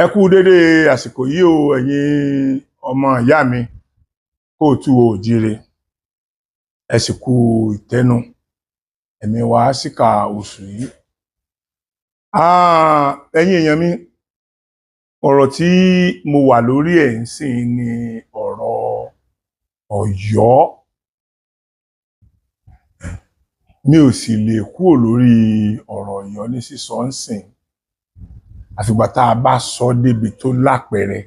Ẹ kú dédé àsìkò yìí o ẹ̀yin ọmọ ìyá mi kóòtù òjíire ẹ sì kú ìtẹ́nu ẹ̀mí wa síkà oṣù yìí. Ẹ̀yin èèyàn mi, ọ̀rọ̀ tí mo wà lórí ẹ̀ ń sìn ni ọ̀rọ̀ Ọ̀yọ́. Mi ò sì lè kúrò lórí ọ̀rọ̀ Ọ̀yọ́ ní sísọ ń sìn àfìgbà tá a bá sọ débi tó lápẹẹrẹ.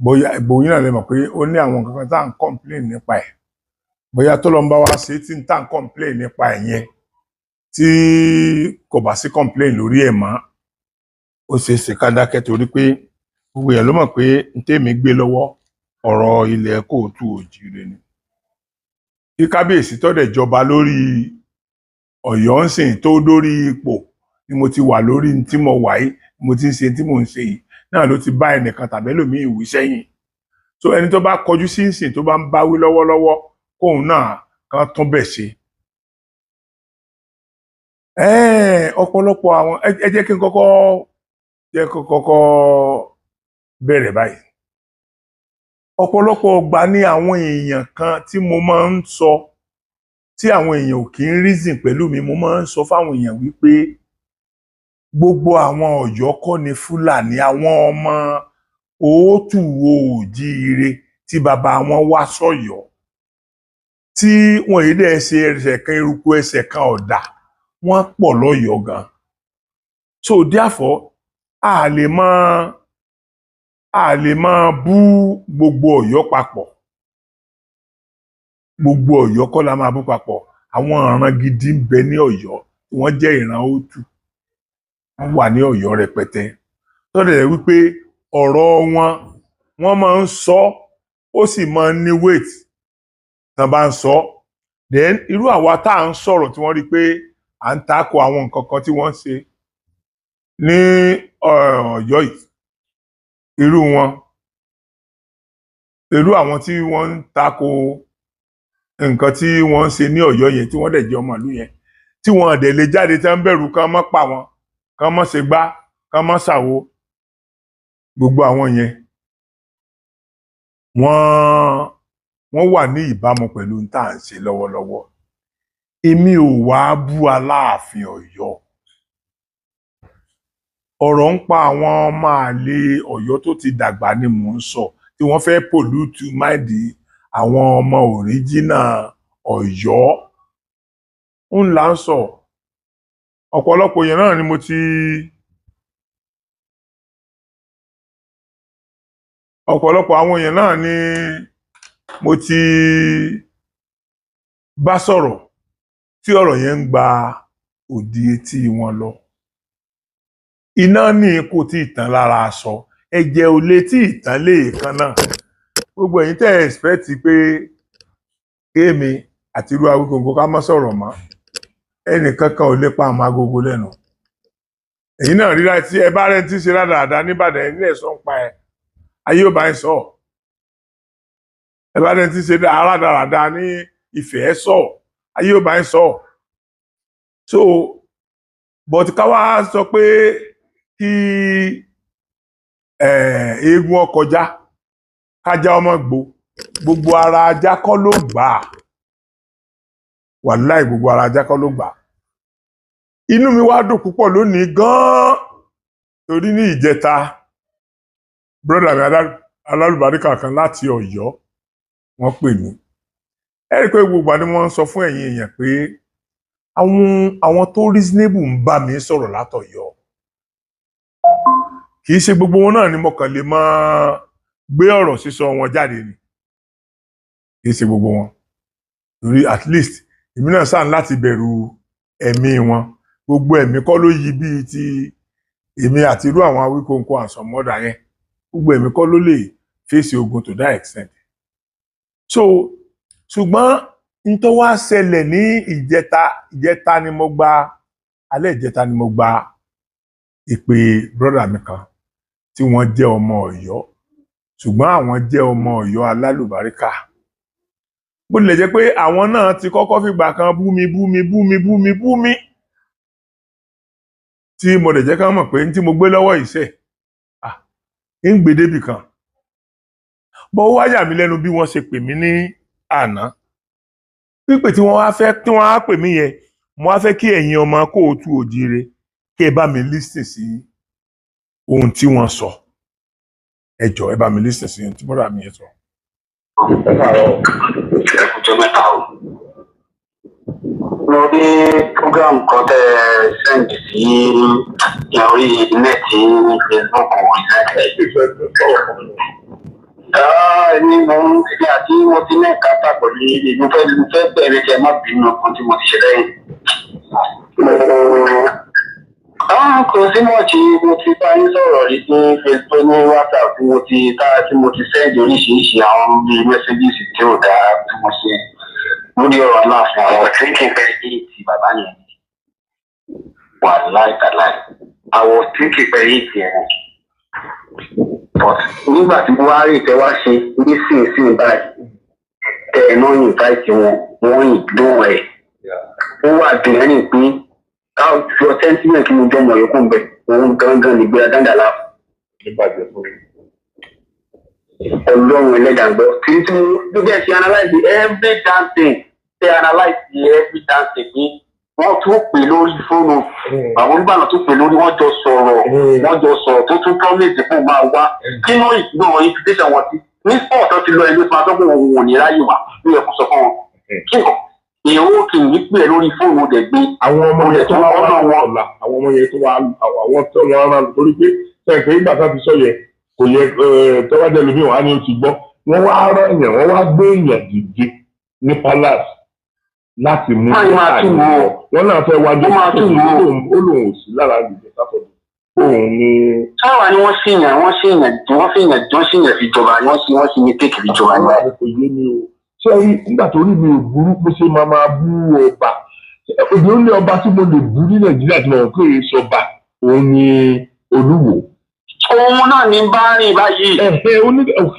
Bóyá ìbòyìn náà lè mọ̀ pé ó ní àwọn nǹkan kan tá à ń complain nípa ẹ̀. Bóyá tó lọ ń bá wa ṣe tí ń tá à ń complain nípa ẹ̀ yẹn tí kò bá sí complain lórí ẹ̀ mọ́, ó ṣeé ṣe ká dákẹ́ torí pé gbogbo èèyàn ló mọ̀ pé n tèmi gbé lọ́wọ́ ọ̀rọ̀ ilẹ̀ kóòtù òjíire ni. Kí kábíyèsí tó dẹ̀ jọba lórí Ọ̀yọ́ ń sìn tó dórí ipò ni mo ti wà lórí tí mo wà yìí, mo ti ń ṣe tí mò ń ṣe yìí náà ló ti bá ẹnìkan tàbí ẹlòmíì wí sẹ́yìn. So ẹni tó bá kọjú sí ìsìn tó bá ń báwí lọ́wọ́lọ́wọ́ kóun náà kan tún bẹ̀ ṣe. Ọ̀pọ̀lọpọ̀ àwọn ẹ jẹ́ kí n kọ́kọ́ bẹ̀rẹ̀ báyìí. Ọ̀pọ̀lọpọ̀ ọgbà ni àwọn èèyàn kan tí mo máa ń sọ tí àwọn èèyàn ò kí ń reason pẹ̀lú mi, mo máa ń sọ fáwọn èèyàn wípé gbogbo àwọn Ọ̀yọ́ kọ́ ni Fúlàní, àwọn ọmọ òótù òjíire tí bàbá wọn wá sọ́yọ́ tí wọn yìí dẹ̀ ṣe ẹsẹ̀ kan eruku ẹsẹ̀ kan ọ̀dà, wọ́n pọ̀ lọ́yọ̀ọ́ gan. So therefore a lè máa bú gbogbo Ọ̀yọ́ papọ̀. Gbogbo Ọ̀yọ́ kọ́ la máa bú papọ̀. Àwọn ìran gidi ń bẹ ní Ọ̀yọ́ tí wọ́n jẹ́ ìran òótù, wọ́n wà ní Ọ̀yọ́ rẹpẹtẹ. Tó dẹ̀ wípé ọ̀rọ̀ wọ́n máa ń sọ ó sì máa ń ní weight tán bá ń sọ. Then irú àwa tá à ń sọ̀rọ̀ tí wọ́n rí pé à ń tako àwọn nǹkan kan tí wọ́n ṣe ní Ọ̀yọ́ yìí, irú àwọn tí wọ́n ń tako nǹkan tí wọ́n ń ṣe ní Ọ̀yọ́ yẹn tí wọ́n dẹ̀ jẹ́ ọmọ ìlú yẹn tí wọ́n dẹ̀ lè jáde tán bẹ̀rù kán má pa wọn, kán má ṣe gbá, kán má ṣàwo. Gbogbo àwọn yẹn wọ́n wà ní ìbámu pẹ̀lú tá à ń ṣe lọ́wọ́lọ́wọ́. Èmi ò wá bú Aláàfin Ọ̀yọ́. Ọ̀rọ̀ ń pa àwọn ọmọ àlè Ọ̀yọ́ tó ti dàgbà ni mò ń sọ tí wọ́n fẹ́ pollute mind àwọn ọmọ original Ọ̀yọ́ ń là ń sọ. Ọ̀pọ̀lọpọ̀ èèyàn náà ni mo ti bá sọ̀rọ̀ tí ọ̀rọ̀ yẹn ń gba òdì etí wọn lọ. Iná ní kò tí ì tán lára aṣọ, ẹ̀jẹ̀ ò lè tí ì tán léèkan náà. Gbogbo ẹ̀yin tẹ́ expect pé kémi àti irú Awíkonko ká má sọ̀rọ̀ mọ́, ẹnìkankan ò lè pa àmọ́ agogo lẹ́nu. Ẹ̀yin náà ríra tí ẹ bá rẹ̀ tí ń ṣe rádaràda níbàdàn ilé ẹ̀sọ́ ń pa ẹ̀, ayé ò bá ń sọ. Ẹ bá rẹ̀ tí ń ṣe rádaràda ní Ifẹ̀ sọ, ayé ò bá ń sọ. So but ká wá sọ pé kí eégún ọkọjá kájá ọmọ gbogbo ara ajá kọ́ ló gbà á. Wàláì gbogbo ara ajá kọ́ ló gbà á. Inú mi wá dùn púpọ̀ lónìí gan-an torí ní ìjẹta brọ́dà mi alálùbáríkà kan láti Ọ̀yọ́ wọ́n pè mí. Ẹ rí i pé gbogbo àdé wọ́n ń sọ fún ẹ̀yin èèyàn pé àwọn tó reasonable ń bá mi sọ̀rọ̀ látọ̀yọ́. Kì í ṣe gbogbo wọn náà ni mo kàn lè máa gbé ọ̀rọ̀ sísọ wọn jáde ni. Kì í ṣe gbogbo wọn. Torí at least èmi náà sàn láti bẹ̀rù ẹ̀mí wọn. Gbogbo ẹ̀mí kọ́ ló yí bíi ti èmi àti irú àwọn Awíkonko àsọmọ́dà yẹn. Gbogbo ẹ̀mí kọ́ ló lè fèsì ogun to that extent. So ṣùgbọ́n n tó wá ṣẹlẹ̀ ní ìjẹta ni mo gba alẹ́ ìjẹta ni mo gba ìpè brọ́dà mi kan tí wọ́n jẹ́ ọmọ Ọ̀yọ́ ṣùgbọ́n àwọn jẹ́ ọmọ Ọ̀yọ́ alálùbáríkà. Bó tilẹ̀ jẹ́ pé àwọn náà ti kọ́kọ́ fìgbà kan bú mi tí mo dẹ̀ jẹ́ ká mọ̀ pé tí mo gbé lọ́wọ́ ìṣe ń gbé débì kan bọ́ ó wá yà mí lẹ́nu bí wọ́n ṣe pè mí ní àná pípè tí wọ́n á pè mí yẹn mo wá fẹ́ kí ẹ̀yin ọmọ Kóòtù Òjíire kí ẹ bá mi lísìn sí ohun tí wọ́n sọ ẹ jọ̀ọ́ ẹ bá mi lísìn sí ohun tí bọ́dà mi yẹn sọ. ẹ káàárọ̀ ẹkùjọ mẹ́ta o mo rí program kan tẹ sẹ́ǹdì sí orí nẹ́ẹ̀tì Facebook ẹni mo ń ṣe àti mo ti ní ẹ̀ka pàpọ̀ ní ìlú fẹ́ bẹ̀rẹ̀ kẹ́ má bínú ọkàn tí mo ti ṣe lẹ́yìn. Kò sí mọ̀ọ́tì mo ti bá yín sọ̀rọ̀ rí ní Facebook ní WhatsApp tí mo ti sẹ́ǹdì oríṣiríṣi àwọn bíi mẹ́sẹ́gìsì tí ò dáa tí mo ṣe lórí ọ̀rọ̀ Aláàfin àwọn tí kì í fẹ́ yí ti bàbá yẹn wà láìkàláì àwọn tí kì í fẹ́ yí ti ẹ̀ but nígbà tí Buhari tẹ wá ṣe nísinsìnyí báyìí ẹ̀ náà yìn báyìí wọ́n yìn dùn ẹ̀ ó wà dùnẹ́rìn pé káwọn fi ọtẹ́ sílẹ̀ kí mo jọ mọ̀ yòókù ń bẹ̀ òun gangan nígbéra dáńdàlá Ọlọ́run ẹlẹ́dàá gbọ́ tí bí bẹ́ẹ̀ ṣe analyze every damn thing ṣe analyze every damn thing pé wọ́n tún pè lórí fóònù àwọn onígbàna tún pè lórí wọ́n jọ sọ̀rọ̀ tó tún promise fún máa wá kí ló ìgbọ́n invitation wọn sí ní sport tó ti lọ ẹni fún adọ́gbọ̀n òun ò ní ráyè wá ló yẹ kó sọ fún wọn kí nǹkan èèwọ̀ kì í pè lórí fóònù dẹ̀ gbé àwọn ọmọ yẹn tó wá ọ̀la àwọn ọmọ yẹn tó wá àwọn tó wọ́n rán torí pé sẹ́yìn pé ìgbà tá ti sọ yẹ kò yẹ tọ́wájẹ́ lómi wà ní oṣù gbọ́ wọ́n wá rán èèyàn wọ́n wá gbé èèyàn dìde ní palace láti mú wọn náà fẹ́ wájú ó lòun ò sí lára ìjọ sáfọ̀dù òun ni. sáwà ni wọ́n ṣèyàn fi jọba wọ́n sì ní tèkì fi jọba ní. àwọn kò yé mi o ṣé nígbà tó rí mi ò burú mo ṣe máa bú ọba òbí ó ní ọba tí mo lè bú ní Nàìjíríà tí mo rò pé èso ọba òun ni Olúwo. Òun náà ní bá rìn báyìí.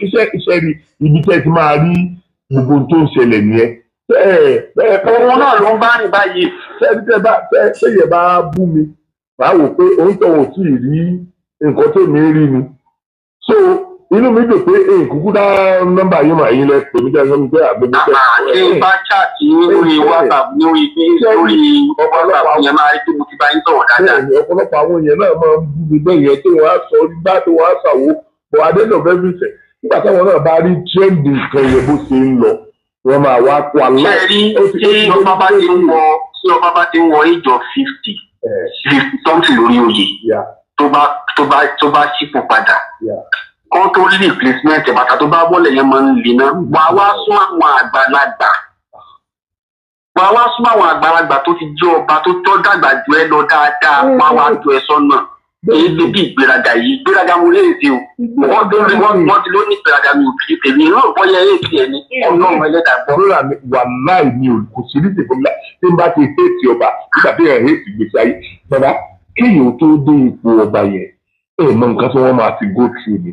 Iṣẹ́ rí ibi tẹ́ ti máa rí gbogbo tó ń ṣẹlẹ̀ nìyẹn. Òun náà ló ń bá rìn báyìí. Ṣẹ́yẹ̀ bá bú mi, màá wò pé òun tó wò tí ì rí nǹkan tó mi rí ni. So inú mi dùn pé kúkú dá nọ́mbà yín mà yín lẹ pè mí jẹ́ sọ́mi pé àgbẹ̀mí tẹ́. Ṣé bá chaàtì lórí WhatsApp lórí WhatsApp yẹn máa rí pé mo ti bá yín sọ̀rọ̀ dáadáa. Bẹ́ẹ̀ni ọ̀pọ̀lọpọ̀ àwọn èèyàn náà máa ń bú mi bẹ́ẹ̀ yẹn tí wọ́n á sọ nígbà tí wọ́n á ṣàwó bọ̀ adédọ̀ fẹ́fíṣẹ̀ nígbà táwọn náà bá rí tírẹ́ǹdì nǹkan yẹn bó ṣe ń lọ wọ́n máa wá kó àlọ́. Ṣé rí tí ọba bá ti ń wọ age of 50 something lórí oyè tó bá ṣípò padà kọ́ tó rí replacement bàtà tó bá bọ́lẹ̀ yẹn máa ń lè ná wá sún àwọn àgbàlagbà tó ti jẹ́ ọba tó tọ́ dàgbà jù ẹ lọ dáadáa wá jù ẹ sọ́nà èyí lè bí ìgbéraga mo lè ṣe o wọ́n ti ló ní ìgbéraga mi ò fi tèmi náà bọ́yá èyí tiẹ̀ ní Ọlọ́run ẹlẹ́dàá gbọ́. bọ́lá mi wà láì ní kò sí ní tèmi tí n bá ti héètì ọba nígbà tí èèyàn héètì gbèsè ayé bàbá kéèyàn tó dé ipò ọba yẹn mọ nǹkan tí wọ́n máa ti go through ni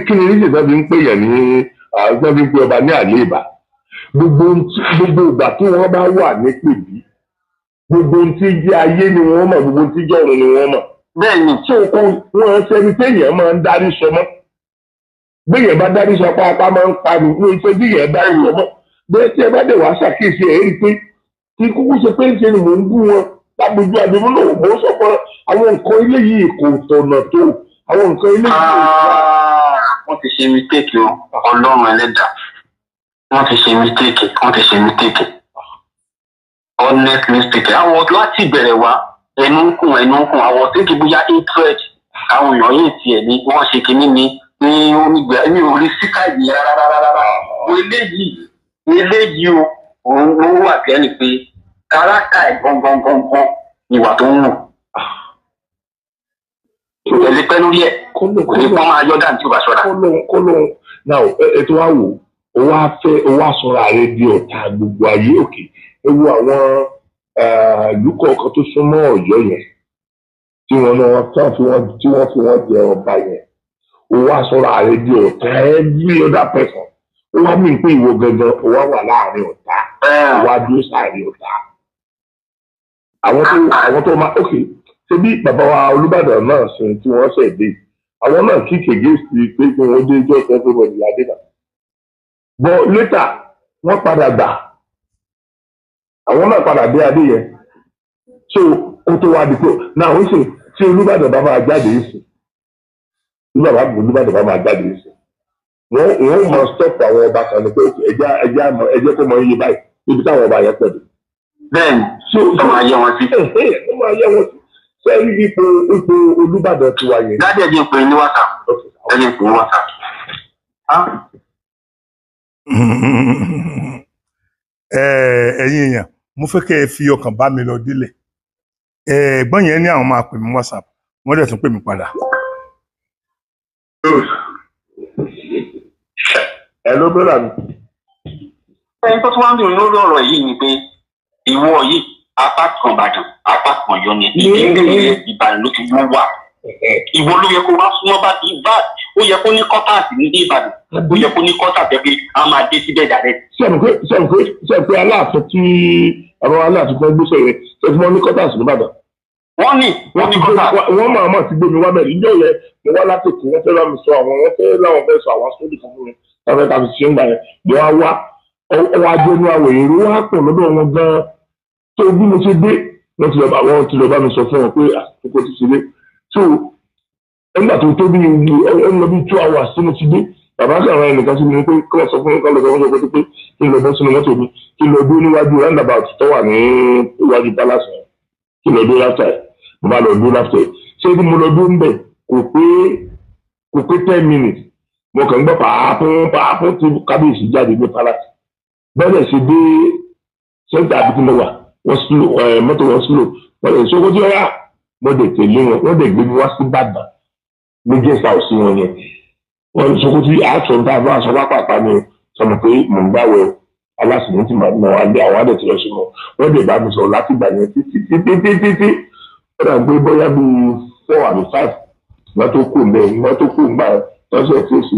kí ni níṣẹ́ sábà ń pè yàn ní sábà ń pè ọba ní àléébà gbogbo ìgbà tí wọ́n bá wà ní pèbí gbogbo ohun tí jẹ́ ayé ni wọ́n mọ̀ gbogbo ohun tí jẹ́ ọ̀run ni wọ́n mọ̀. Bẹ́ẹ̀ni tí wọ́n ṣẹni téèyàn máa ń darí sọ mọ́ béèyàn bá darí sọ pápá máa ń pa ní iṣẹ́ bí èèyàn darí sọ mọ́ bẹ́ẹ̀ tí ẹ bá dẹ̀ wá ṣàkíyèsí ẹ̀ rí i pé kí kúkú ṣe pé ń ṣe ni mò ń bú wọn lágbègbè àdébó náà mò ń sọ pé àwọn nǹkan ilé yìí kò tọ̀nà tó àwọn nǹkan ilé yìí. wọ́n ti ṣe mistake o Ọlọ́run ẹlẹ́dàá wọ́n ti ṣe mistake honestly speaking àwọn láti ìbẹ̀rẹ̀ wá ẹnu ń kùn àwọn tí kì í bóyá hatred àwọn èèyàn yìí tiẹ̀ ní wọ́n ṣe kínní ní onígbà ní orí síkà yìí rárá eléyìí o òun ló wà bẹ́ẹ̀ ni pé káràkà ẹ̀ gangan ìwà tó ń wù ìtẹ̀lé pẹ́ lórí ẹ̀ kò ní pọ́n máa yọ dáǹtí ò bá ṣọ́ra. kólóhùn náà ètò wa wò ó wá sọ̀rọ̀ ààrẹ di ọ̀tá gbogbo ayé òkè ẹ wo àwọn ìlú kọ̀ọ̀kan tó súnmọ́ Ọ̀yọ́ yẹn tí wọ́n fi wọ́n jẹ ọba yẹn ó wá sọ̀rọ̀ ààrẹ di ọ̀tá every other person ó wá mí pé ìwọ gangan ó wá wà láàrin ọ̀tá ó wá dúró sáàrin ọ̀tá àwọn tó máa ok ṣe bí bàbá wa Olúbàdàn náà sìn tí wọ́n ṣẹ̀ dé àwọn náà kick against pé kí wọ́n dé just everybody ládé náà but later wọ́n padà gbà àwọn náà padà dé adé yẹn so ó tó wá di pé náà ó sì tí Olúbàdàn bá máa jáde yìí sí Olúbàdàn bá máa jáde yìí sí wọ́n máa stop àwọn ọba kan ní pé ẹjẹ́ kó mọ iye báyìí níbi táwọn ọba yẹn pẹ̀lú. bẹ́ẹ̀ni ó máa yẹ wọn sí. ó máa yẹ wọn sí sẹ́yìn ipò Olúbàdàn ti wà yẹn. dájú ẹ̀jẹ̀ pé ní WhatsApp ẹ̀jẹ̀ pé ní WhatsApp. ẹ̀yin èèyàn mo fẹ́ kẹ́ ẹ fi ọkàn bá mi lọ délẹ̀ ẹ̀gbọ́n yẹn ní àwọn máa pè mí WhatsApp wọ́n dẹ̀ tún pè mí padà. ẹ ló bẹ̀rẹ̀ mi. ẹni tó tún wá ń dùn lórí ọ̀rọ̀ yìí ni pé ìwọ yìí apá kan Ìbàdàn apá kan Ọ̀yọ́ ni ìdílé Ìbàdàn ló ti wọ́n wà. ìwọ ló yẹ kó wá súnmọ́ bá ti bá ó yẹ kó ní kọ́tàsì ní Ìbàdàn ó yẹ kó ní kọ́tàsì pé a máa dé síbẹ̀ dàrẹ́. sẹ́ǹpé aláàfin tí àwọn aláàfin tó ń gbé sọ̀rọ̀ ṣe fún wọn ní kọ́tàsì ní Ìbàdàn. wọ́n ní kọ́tàsì. wọ́n máa ti gbé mi wá bẹ̀rẹ̀ níjọ́ yẹn mo wá láti kó wọ́n fẹ́ láwọn sọ àwọn wọ́n fẹ́ láwọn fẹ́ sọ àwọn sódì fún mi wọ́n fẹ́ káfí ṣe ń gbà yẹn mo wá wá ọwọ́ ajẹ́nu àwọ̀ èrò wá pọ̀ lọ́dọ̀ wọn gan-an tó bí mo ṣe dé wọ́n ti lọ bá mi sọ fún wọn pé àkókò ti ṣe dé so nígbà tó tó bí ọ̀nà bí 2 hours tí mo ti dé bàbá sàrán ẹnìkan sí mi pé kí wọ́n sọ fún mi kí wọ́n sọ pé kí n lọ bọ́ sínú mọ́tò mi kí n lọ dúró níwájú roundabout tó wà ní iwájú palace yẹn kí n lọ dúró láfta ẹ̀ mo máa lọ dúró láfta ẹ̀ ṣé tí mo lọ dúró ń bẹ̀ kò pé 10 minutes mo kàn ń gbọ́ pàápàá tí kábíyèsí jáde ní palace bẹ́ẹ̀ ṣe dé sẹ́ńtà àbí tí mo wà wọ́n slow mọ́tò wọn slow wọ́n lè ṣókó tí ó yá wọ́n dẹ̀ tẹ̀lé wọn wọ́n dẹ̀ gbé mi wá sí Ìbàdàn ní guest house wọn yẹn wọ́n ṣókó tí àṣọ ń bá àwọn aṣọ pápá ni sọmọ pé mò ń gbàwẹ̀ aláṣẹ tí màá nà wá dé àwọn àdẹ̀ tí lọ sí wọn wọ́n dẹ̀ bá mi sọ̀rọ̀ láti ìgbà yẹn títí wọ́n dà gbé bóyá bí 4 àbí 5 wọ́n tó kù mbẹ́ wọ́n tó kù mbà lọ́sẹ̀ fèsì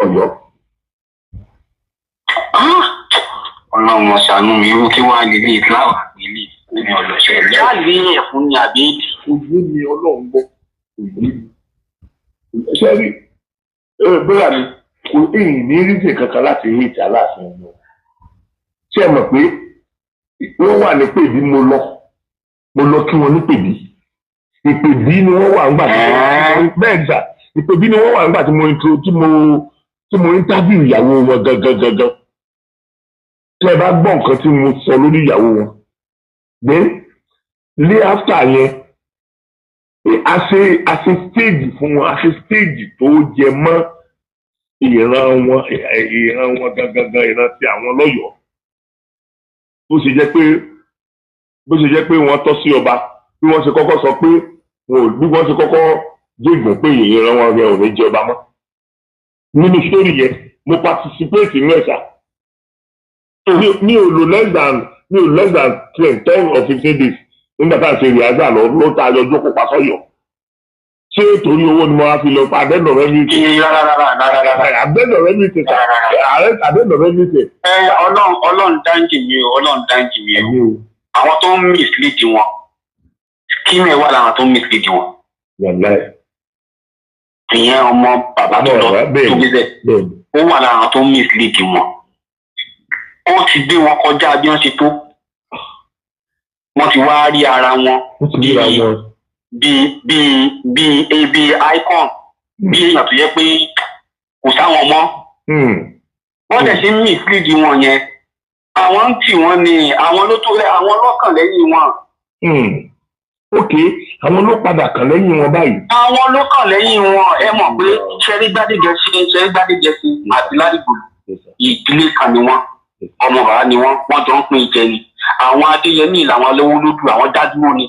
Ọ̀yọ́. Ọlọ́run ṣàánú mi irú kí wọ́n á lè lè láwà nílé ní ọlọ́ṣẹ́ rẹ̀. yá lè yẹn fún ni àbí. ojú mi Ọlọ́run gbọ́ ojú mi. sẹ́rí bóyá mi kò èyí ní rídì kankan láti rí ìjà láàfin ọ̀nà. ṣé ẹ mọ̀ pé wọ́n wà ní pèbí mo lọ kí wọ́n ní pèbí. ìpèbí ni wọ́n wà nígbà tí bẹ́ẹ̀ gbà ìpèbí ni wọ́n wà nígbà tí mo interview ìyàwó wọn gangan. tí ẹ bá gbọ́ nǹkan tí mo sọ lórí ìyàwó wọn then lé after yẹn a ṣe stage fún wọn a ṣe stage tó jẹ mọ́ ìran wọn gangan ìran ti àwọn lọ́yọ̀ọ́ bó ṣe jẹ́ pé wọ́n tọ́ sí ọba bí wọ́n ṣe kọ́kọ́ sọ pé bí wọ́n ṣe kọ́kọ́ jẹ́gbọ́n pé ìran wọn rẹ ò ní jẹ ọba mọ́ nínú story yẹn mo participate nínú ẹ̀ṣà. mi ò lò less than 10 or 15 days nígbà tá à ń ṣe ìrìnàjò ló ta ayọ̀ jókòó pa sọ́yọ̀ ṣé torí owó ni mo wá fi lọ pa àdẹ́dọ̀ rẹ mi tè àdẹ́dọ̀ rẹ mi tè àdẹ́dọ̀ rẹ mi tè. Ọlọ́run dáńjì mi o Ọlọ́run dáńjì mi o àwọn tó ń mislead wọn kí ni ẹ wà láwọn tó ń mislead wọn. ìyẹn ọmọ bàbá tó lọ tó gbé bẹ́ẹ̀ ó wà láwọn tó ń mislead wọn. ó ti gbé wọn kọjá bí wọ́n ṣe tó wọ́n ti wá rí ara wọn bí icon bí èèyàn tó yẹ pé kò sáwọn mọ́ wọ́n dẹ̀ ṣe ń mislead wọn yẹn àwọn ń tì wọ́n ní àwọn ló tó rẹ àwọn lọ́kàn lẹ́yìn wọn. ok àwọn ló padà kàn lẹ́yìn wọn báyìí. àwọn ló kàn lẹ́yìn wọn ẹ mọ̀ pé ṣẹ́rí Gbádégẹṣin àti Ládìgbòlù ìdílé kan ni wọ́n ọmọ bàbá ni wọ́n jọ ń pín ìjẹ ni àwọn Adéyẹmí làwọn olówó lódù àwọn dádúró ni.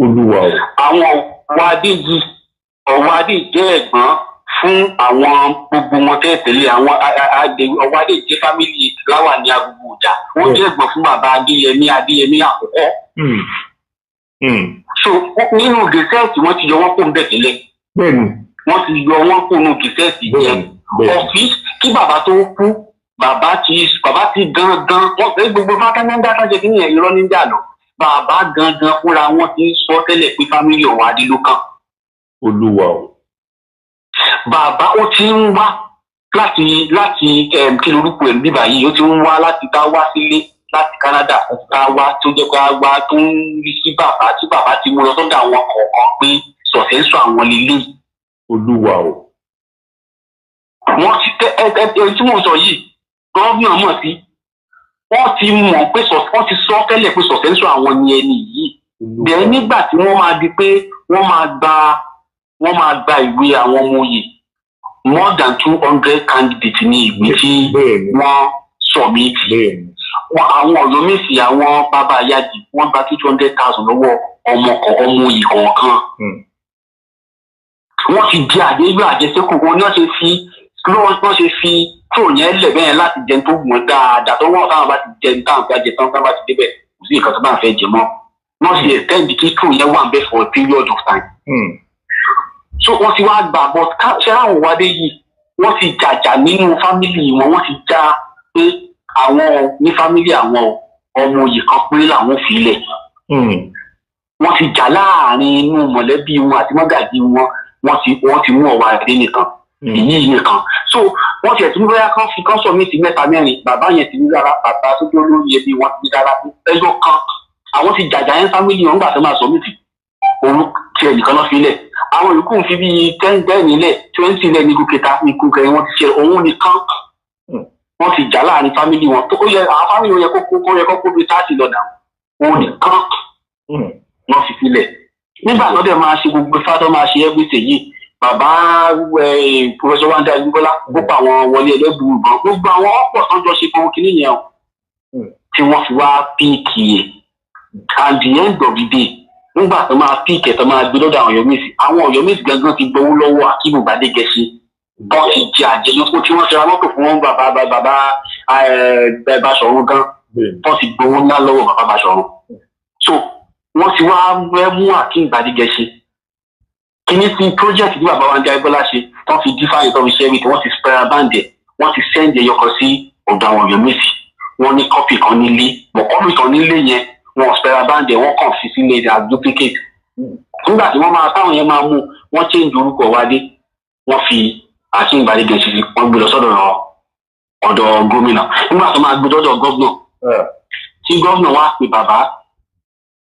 Olúwa o. àwọn Ọ̀wádé jẹ́ ẹ̀gbọ́n fún àwọn gbogbo wọn tẹ́tẹ̀lé àwọn Ọ̀wádé jẹ́ fámìlì láwà ní agbègbè ọjà wọ́n jẹ́ ẹ̀gbọ́n fún bàbá Adéyẹmí àkọ́kọ́. so nínú gẹ̀ẹ́sẹ̀tì wọ́n ti yọ wọ́n kó ń bẹ̀ tẹ́lẹ̀. bẹ́ẹ̀ni. wọ́n ti yọ wọ́n kó nínú gẹ̀ẹ́sẹ̀tì yẹn ọ̀fíìsì kí bàbá tó kú bàbá ti gangan wọ́n fẹ́ gbogbo fákẹ́ńdà kájẹ kí nìyẹn irọ́ níjà lọ bàbá gangan fúnra wọn ti ń sọ tẹ́lẹ̀ pé fámílì ọ̀wọ́ adé ló kàn. Olúwa o. Bàbá ó ti ń wá láti kí lorúkọ ẹ̀ bíbá yìí, ó ti ń wá láti ká wá sílé láti Canada ká wá tó jẹ́ ká wá tó ń rí sí bàbá tí bàbá ti mú lọ sọ́dọ̀ àwọn kọ̀ọ̀kan pé sọ̀sẹ́sọ àwọn lélẹ̀. Olúwa o. Wọ́n ti tí mo sọ yìí gọ́ọ̀nà mọ̀ sí, wọ́n ti mọ̀ pé wọ́n ti sọ tẹ́lẹ̀ pé sọ̀sẹ́sọ àwọn ni ẹni yìí. Bẹ́ẹ̀ nígbà tí wọ́n máa di pé wọ́n máa gba ìwé àwọn ọmọ oyè more than 200 candidates ní ìwé tí wọ́n submit. Àwọn Ọ̀yọ́mèsì àwọn bàbá Yájì wọ́n gba 200,000 lọ́wọ́ ọmọ oyè kọ̀ọ̀kan. Wọ́n ti di àdéhùn àjẹsẹ́kù wọn ní wọ́n ṣe fi tó yẹn lẹ̀ bẹ́ẹ̀ láti jẹun tó gbọ̀n dáadáa tó wọ́n táwọn bá ti jẹun táwọn bá jẹ tán táwọn bá ti débẹ̀ kò sí nǹkan tó bá fẹ́ jẹ mọ́. Wọ́n ṣe extend kí tó yẹn wà bẹ́ẹ̀ for a period of time. So wọ́n ti wá gbà bọ́ ṣé àwọn wádé yìí wọ́n ti jàjà nínú fámìlì wọn, wọ́n ti já pé àwọn ní fámìlì àwọn ọmọ oyè kan péré làwọn fi lẹ̀. Wọ́n ti jà láàrin inú mọ̀lẹ́bí wọn àti mọ́gàjí wọn, wọ́n ti mú ọ̀wá ẹ̀dẹ́ nìkan èyí nìkan. So wọ́n ti ẹ̀sìn bóyá kan fi kan sọ mí ti mẹ́ta mẹ́rin, bàbá yẹn ti ní rárá, bàbá tó tó lórí ẹbí wọn ti ní rárá ẹjọ́ kan. Àwọn ti jàjà yẹn fámìlì wọn gbà tó máa sọ mí ti òun ti ẹnìkan náà fi lẹ̀. Àwọn yòókù ń fi bíi 10 nílẹ̀ 20 lẹ̀ ní gòkèta ikú kẹrin wọ́n ti ṣe òun nìkan. Wọ́n ti jà láàrin fámìlì wọn tó yẹ àwọn fámìlì wọn yẹ kó bí 30 lọ́dà òun nìkan wọ́n fi sílẹ̀. Nígbà tó dẹ̀ máa ṣe gbogbo fátọ́ máa ṣe everything yìí, bàbá Professor Wande Ajibola gbogbo àwọn wọlé ẹlẹ́bùrú ìbọn gbogbo àwọn ọ̀pọ̀ tó ń jọ ṣe fún kinní yẹn o tí wọ́n fi wá píìkì yẹn. At the end of the day nígbà tó máa píìkì ẹ̀ tó máa gbé lọ́dọ̀ àwọn Ọ̀yọ́mèsì gangan ti gbowó lọ́wọ́ Akíìmù Gbádégẹṣin bọ́n ti jẹ àjẹyọ́pọ̀ tí wọ́n ṣe ra mọ́tò fún bàbá Báṣọ̀run gan bọ́n ti gbowó ńlá lọ́wọ́ bàbá Báṣọ̀run. So wọ́n ti wá mú Akíìmù Gbádégẹṣin kíní sí project tí bàbá Wande Ajibola ṣe wọ́n fi dífáyé tó fi ṣe ẹ̀rí tí wọ́n ti spare band ẹ̀ wọ́n ti send ẹyọkọ sí ọ̀dọ̀ àwọn Ọ̀yọ́mèsì. Wọ́n ní kọ́pì kan nílé bọ̀ kọ́pì kan nílé yẹn wọ́n spare band ẹ̀ wọ́n kàn fi sílé as duplicate. Nígbà tí táwọn yẹn máa mú wọ́n change orúkọ Wádé wọ́n fi Akíìmù Gbádégẹṣin wọ́n gbé lọ sọ́dọ̀ ọ̀dọ̀ gómìnà. Nígbà tó máa gbé lọ́dọ̀ gómìnà tí gómìnà wá pè bàbá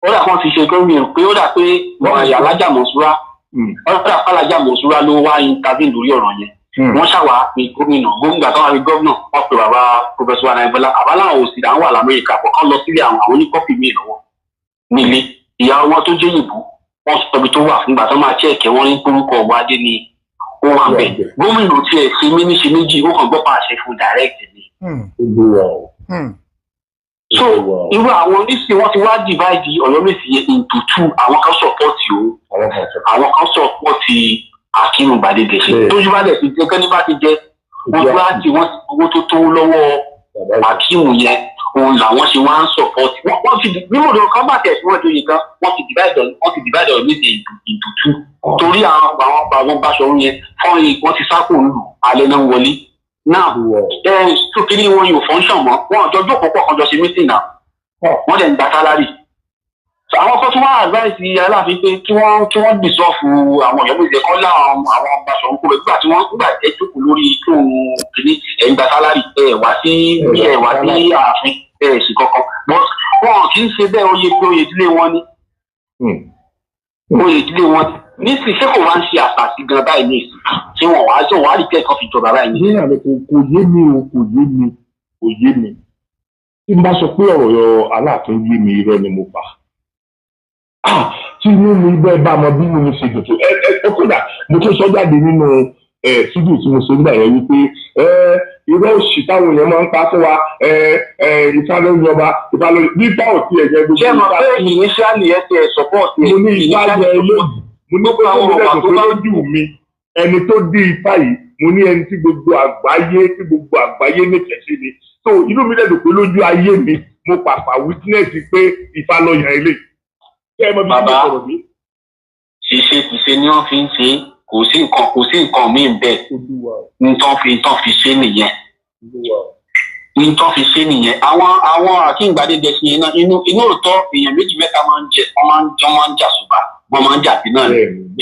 ó dà kàn ti ṣe gómìnà pé ó dà pé Alájà Mọ̀súrà ọ̀dà Alájà Mọ̀súrà ló wá intervene lórí ọ̀rọ̀ yẹn. Wọ́n ṣàwá pé gómìnà tó wá rí gómìnà wọ́n pe bàbá Professor Wande Ajibola àbáláwọn òsì àwọn wà l'Amẹ́ríkà pọ̀ kán lọ sílé àwọn oníkọ́pì míì lọ́wọ́ nílé. Ìyá wọn tó jẹ́ yìnbó wọ́n sọ ibi tó wà fúngbà tó máa chẹ́ẹ̀kẹ́ wọ́n ní orúkọ Wádé ni ó wà bẹ̀. Gómìnà tiẹ̀ ṣe méjì ó kàn gbọ́ pàṣẹ fún direct ni. So irú àwọn oníṣìí wọ́n ti wá divide Ọ̀yọ́mèsì yẹn into 2. Àwọn kan support o àwọn kan support Akíìmù Gbádégẹṣin. Tójú bá dẹ̀ ti jẹ́ kẹ́ni bá ti jẹ́ wọ́n ti owó tó tó lọ́wọ́ Akíìmù yẹn òun làwọn ṣe wá ń support. Wọ́n ti nínú ọ̀dọ̀ kan bá tẹ̀ sí wọ́n joyè kan wọ́n ti divide Ọ̀yọ́mèsì into 2. Torí àwọn Báṣọ̀run yẹn wọ́n ti sákò ń lù alẹ́ náà wọlé. Náà tó kiri wọn yóò function mọ́ wọn ọjọ́ jókòó pọ̀ kan jọ ṣe meeting náà wọ́n dẹ̀ ń gba salary. Àwọn kan tún wá advice Aláàfin pé kí wọ́n dissolve àwọn Ọ̀yọ́mèsì kọ́ láwọn Báṣọ̀run kúrò nígbà tí wọ́n gbà jẹ́ jókòó lórí tó kìíní ẹ̀ ń gba salary wá sí ààfin sí kankan. But wọn kì í ṣe bẹ́ẹ̀ oyè ìdílé wọn ni oyè ìdílé wọn nísìnyí ṣé kò wá ń ṣe àṣàṣì gan báyìí ní ìsìn tí wọn wàá rí kẹ́kọ̀ọ́ fi jọba báyìí ní. Kò yé mi tí n bá sọ pé ọ̀rọ̀ Aláàfin yé mi irọ́ ni mo pa. Tí inú mi bẹ́ẹ̀ bá mọ bí mo ṣe dùn tó kódà mo tó sọ jáde nínú fídíò tí mo ṣe nígbà yẹn wípé irọ́ òṣì táwọn èèyàn máa ń pa fún wa Ifá ló ń yọba Ifá ló nípa òtí ẹ̀jẹ̀ gbogbo. Ṣé mo pé initially ẹ ti ẹ̀ support mo ní Ifá yẹ eléyìí mo ní pé àwọn ọ̀rọ̀ tó lójú mi ẹni tó dé Ifá yìí mo ní ẹni tí gbogbo àgbáyé nífẹ̀ẹ́ sí ni. So inú mi dẹ̀dùn pé lójú ayé mi mo pàpà witness pé Ifá ló yan eléyìí. Bàbá ṣiṣẹ́ ni wọ́n fi ń ṣe kò sí nǹkan míì bẹ́ẹ̀ nǹkan fi ṣe nìyẹn. ní tó fi ṣe nìyẹn àwọn akíngbadé jẹsìn yẹn náà inú òótọ́ èèyàn méjì mẹ́ta máa ń jà ṣùgbọ́n wọ́n máa ń jà sí náà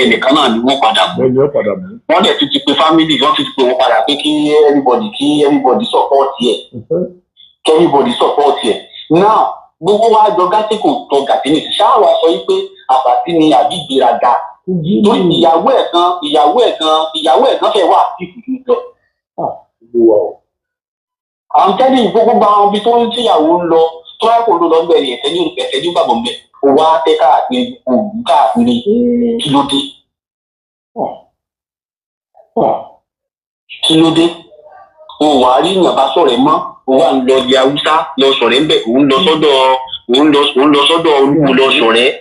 ẹnìkan náà ni wọ́n padà mú wọ́n dẹ̀ tún ti pe family wọ́n ti pe wọ́n padà pé kí everybody support yẹ now gbogbo wa jọ gàtí kò tọ gàtí ní ṣáà wá sọ yìí pé àbàtì ni àbí ìgbéraga torí ìyàwó ẹ̀ kan fẹ́ wà sí ìfìdí lọ. àwọn tẹ́lẹ̀ gbogbo àwọn ibi tó ń tíyàwó ń lọ tó wá kó ló lọ bẹ̀rẹ̀ ẹ̀fẹ́ ní gbàgbọ́ mẹ́ kó wá tẹ́ káàkiri òògùn káàkiri kí ló dé òun wà á rí ìyàbá sọ̀rọ̀ ẹ̀ mọ́ òun wà ń lọ di Haúsá lọ sọ̀rọ̀ ẹ̀ ń bẹ̀ òun lọ sọ́dọ̀ Olúwo lọ sọ̀rọ̀ ẹ̀.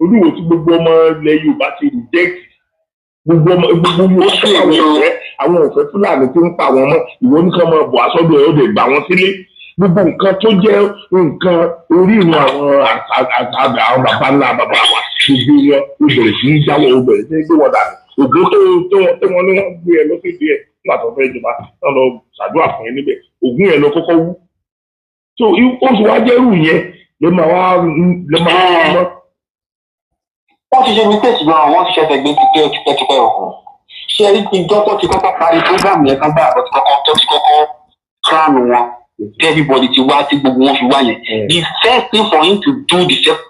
Olúwo tí gbogbo ọmọ ilẹ̀ Yorùbá ti reject gbogbo àwọn òfẹ́ Fúlàní tí ń pa àwọn ọmọ ìwọ nìkan máa bọ̀ aṣọ́dọ̀ ẹ̀ ó lè gbà wọ́n sílé gbogbo nǹkan tó jẹ́ nǹkan orí ìrìn àwọn bàbá ńlá bàbá wa gbogbo wọn ó bẹ̀rẹ̀ sí í jáwọ́ ó bẹ̀rẹ̀ sí í gbé wọn dànù ògbó tó wọn ní wọ́n gbé ẹ lọ sí díẹ̀ nígbà tó fẹ́ jọba náà lọ ṣàdúrà fún ẹ níbẹ̀ ògùn yẹn lọ kọ́kọ́ wú so oṣù wa jẹ́rù yẹn lè máa wá mọ́. wọ́n ti ṣe mistake gan wọ́n ti ṣẹ̀ṣẹ̀ gbé tipẹ́tipẹ́ ọ̀hún ṣé ẹni tí dọ́kọ̀ ti kọ́kọ́ parí program yẹn kan bá àbọ̀ ti kọ́kọ́ crown wọn everybody ti wá tí gbogbo wọn fi wá yẹn the first thing for him to do the same.